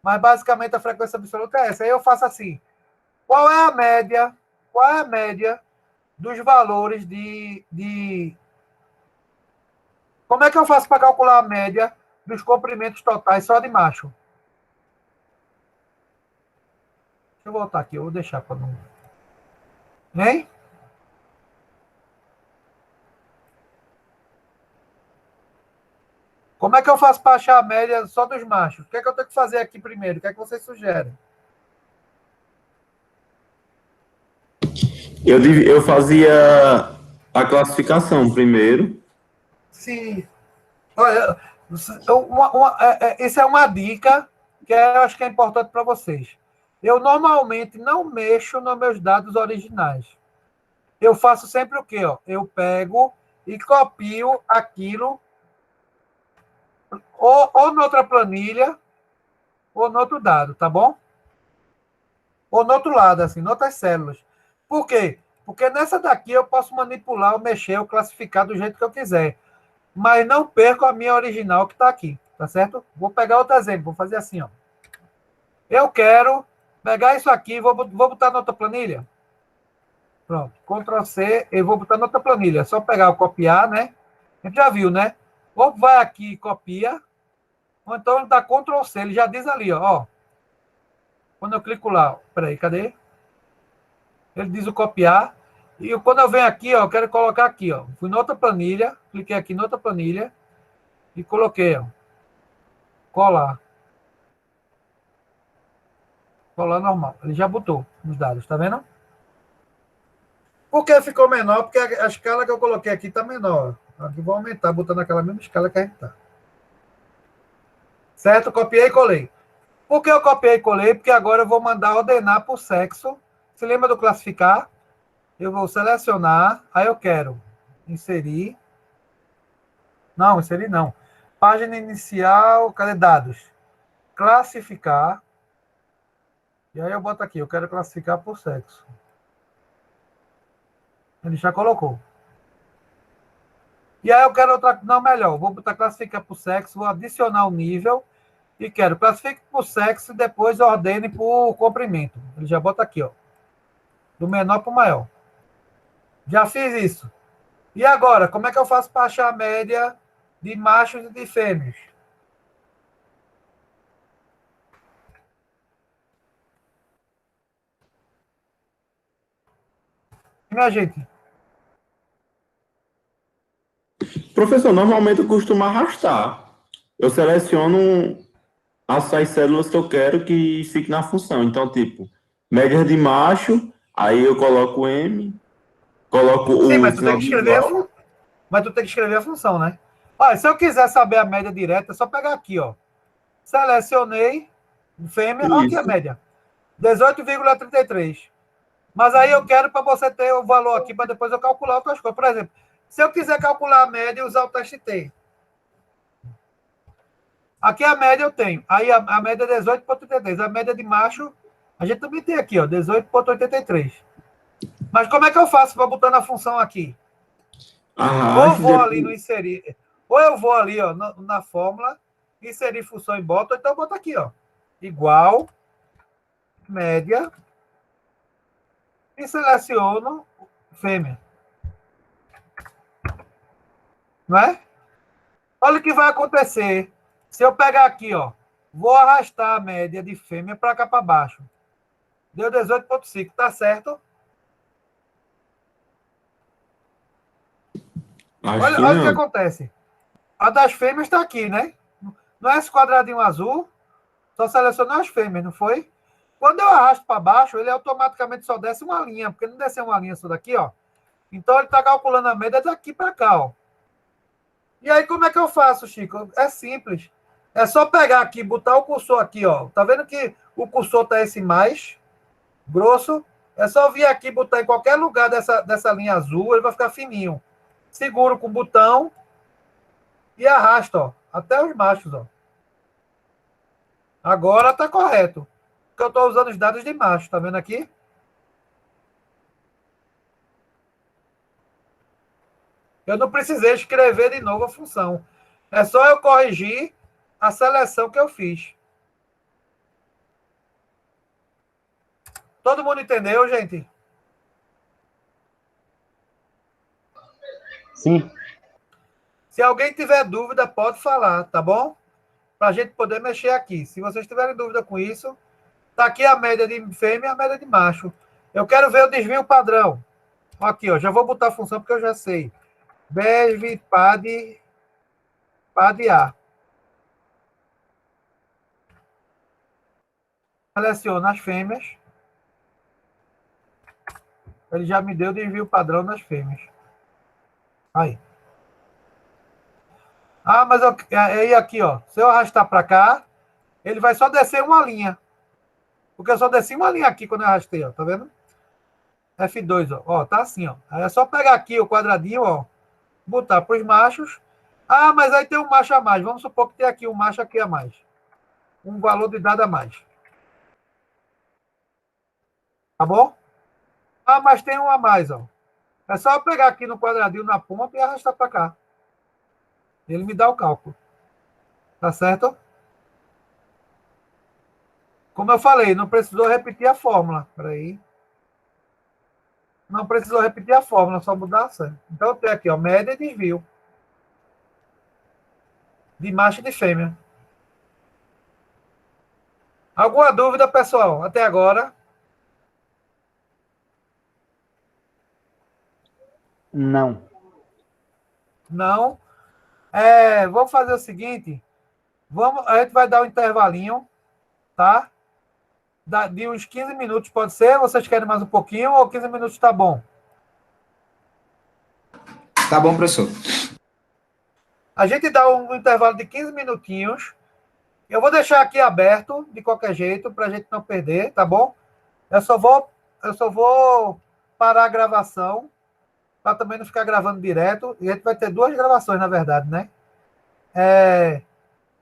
Mas, basicamente, a frequência absoluta é essa. Aí eu faço assim. Qual é a média? Qual é a média dos valores de... Como é que eu faço para calcular a média dos comprimentos totais só de macho? Deixa eu voltar aqui, eu vou deixar para não... Hein? Como é que eu faço para achar a média só dos machos? O que é que eu tenho que fazer aqui primeiro? O que é que vocês sugerem? Eu fazia a classificação primeiro. Sim. Olha, isso é uma dica que eu acho que é importante para vocês. Eu normalmente não mexo nos meus dados originais. Eu faço sempre o quê? Ó? Eu pego e copio aquilo ou noutra planilha ou no outro dado, tá bom? Ou no outro lado, assim, noutras células. Por quê? Porque nessa daqui eu posso manipular, ou mexer, ou classificar do jeito que eu quiser. Mas não perco a minha original que está aqui, tá certo? Vou pegar outro exemplo, vou fazer assim, ó. Eu quero pegar isso aqui, vou botar na outra planilha. Pronto, Ctrl C, eu vou botar na outra planilha. É só pegar o copiar, né? A gente já viu, né? Ou vai aqui e copia, ou então ele dá Ctrl C, ele já diz ali, ó. Quando eu clico lá, peraí, cadê? Ele diz o copiar. E quando eu venho aqui, ó, eu quero colocar aqui, ó. Fui na outra planilha, cliquei aqui na outra planilha e coloquei, ó. Colar. Colar normal. Ele já botou os dados, tá vendo? Por que ficou menor? Porque a escala que eu coloquei aqui tá menor. Aqui vou aumentar, botando aquela mesma escala que a gente tá. Certo? Copiei e colei. Por que eu copiei e colei? Porque agora eu vou mandar ordenar por sexo. Você lembra do classificar? Eu vou selecionar. Aí eu quero inserir. Não, inserir não. Página inicial, cadê dados? Classificar. E aí eu boto aqui, eu quero classificar por sexo. Ele já colocou. E aí eu quero outra... Não, melhor. Vou botar classificar por sexo, vou adicionar o nível e quero classifique por sexo e depois ordene por comprimento. Ele já bota aqui, ó. Do menor para o maior. Já fiz isso. E agora, como é que eu faço para achar a média de machos e de fêmeas? Minha gente. Professor, normalmente eu costumo arrastar. Eu seleciono as células que eu quero que fique na função. Então, tipo, média de macho, aí eu coloco M, coloco Sim, o mas tu tem sinal que de escrever igual. mas tu tem que escrever a função, né? Olha, se eu quiser saber a média direta, é só pegar aqui, ó. Selecionei fêmea, olha aqui a Isso. média. 18,33. Mas aí eu quero para você ter o valor aqui, para depois eu calcular outras coisas. Por exemplo, se eu quiser calcular a média e usar o teste T. Aqui a média eu tenho. Aí a média é 18,83. A média de macho, a gente também tem aqui, ó, 18,83. Mas como é que eu faço para botar na função aqui? Ou Arraste, vou ali no inserir, ou eu vou ali, ó, na fórmula, inserir função e boto, ou então eu boto aqui, ó. Igual, média, e seleciono fêmea. Não é? Olha o que vai acontecer. Se eu pegar aqui, ó, vou arrastar a média de fêmea para cá para baixo. Deu 18,5, tá certo? acho Olha, que olha o que não. acontece. A das fêmeas está aqui, né? Não é esse quadradinho azul? Só selecionou as fêmeas, não foi? Quando eu arrasto para baixo, ele automaticamente só desce uma linha, porque não desceu uma linha só daqui, ó. Então ele está calculando a média daqui para cá, ó. E aí como é que eu faço, Chico? É simples. É só pegar aqui, botar o cursor aqui, ó. Tá vendo que o cursor tá esse mais grosso? É só vir aqui, botar em qualquer lugar dessa linha azul, ele vai ficar fininho. Seguro com o botão e arrasta, ó, até os machos, ó. Agora está correto. Porque eu estou usando os dados de macho, tá vendo aqui? Eu não precisei escrever de novo a função. É só eu corrigir a seleção que eu fiz. Todo mundo entendeu, gente? Sim. Se alguém tiver dúvida, pode falar, tá bom? Para a gente poder mexer aqui. Se vocês tiverem dúvida com isso, tá aqui a média de fêmea e a média de macho. Eu quero ver o desvio padrão. Aqui, ó, já vou botar a função porque eu já sei. Bev, PAD A. Seleciono as fêmeas. Ele já me deu o desvio padrão nas fêmeas. Aí. Ah, mas aí aqui, ó. Se eu arrastar para cá, ele vai só descer uma linha. Porque eu só desci uma linha aqui quando eu arrastei, ó. Tá vendo? F2, ó. Ó, tá assim, ó. Aí é só pegar aqui o quadradinho, ó. Botar para os machos. Ah, mas aí tem um macho a mais. Vamos supor que tem aqui um macho aqui a mais. Um valor de dado a mais. Tá bom? Ah, mas tem um a mais, ó. É só eu pegar aqui no quadradinho na ponta e arrastar para cá. Ele me dá o cálculo. Tá certo? Como eu falei, não precisou repetir a fórmula. Peraí. Não precisou repetir a fórmula, só mudar a série. Então, eu tenho aqui, ó, média e desvio. De macho e de fêmea. Alguma dúvida, pessoal? Até agora? Não. Não. Vamos fazer o seguinte. A gente vai dar um intervalinho, tá? De uns 15 minutos, pode ser? Vocês querem mais um pouquinho ou 15 minutos tá bom? Tá bom, professor. A gente dá um intervalo de 15 minutinhos. Eu vou deixar aqui aberto, de qualquer jeito, para a gente não perder, tá bom? Eu só vou parar a gravação, para também não ficar gravando direto. E a gente vai ter 2 gravações, na verdade, né?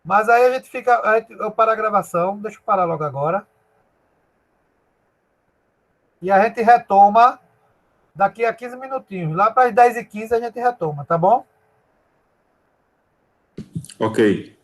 Mas aí a gente fica... Eu paro a gravação, deixa eu parar logo agora. E a gente retoma daqui a 15 minutinhos. Lá para as 10h15 a gente retoma, tá bom? Ok.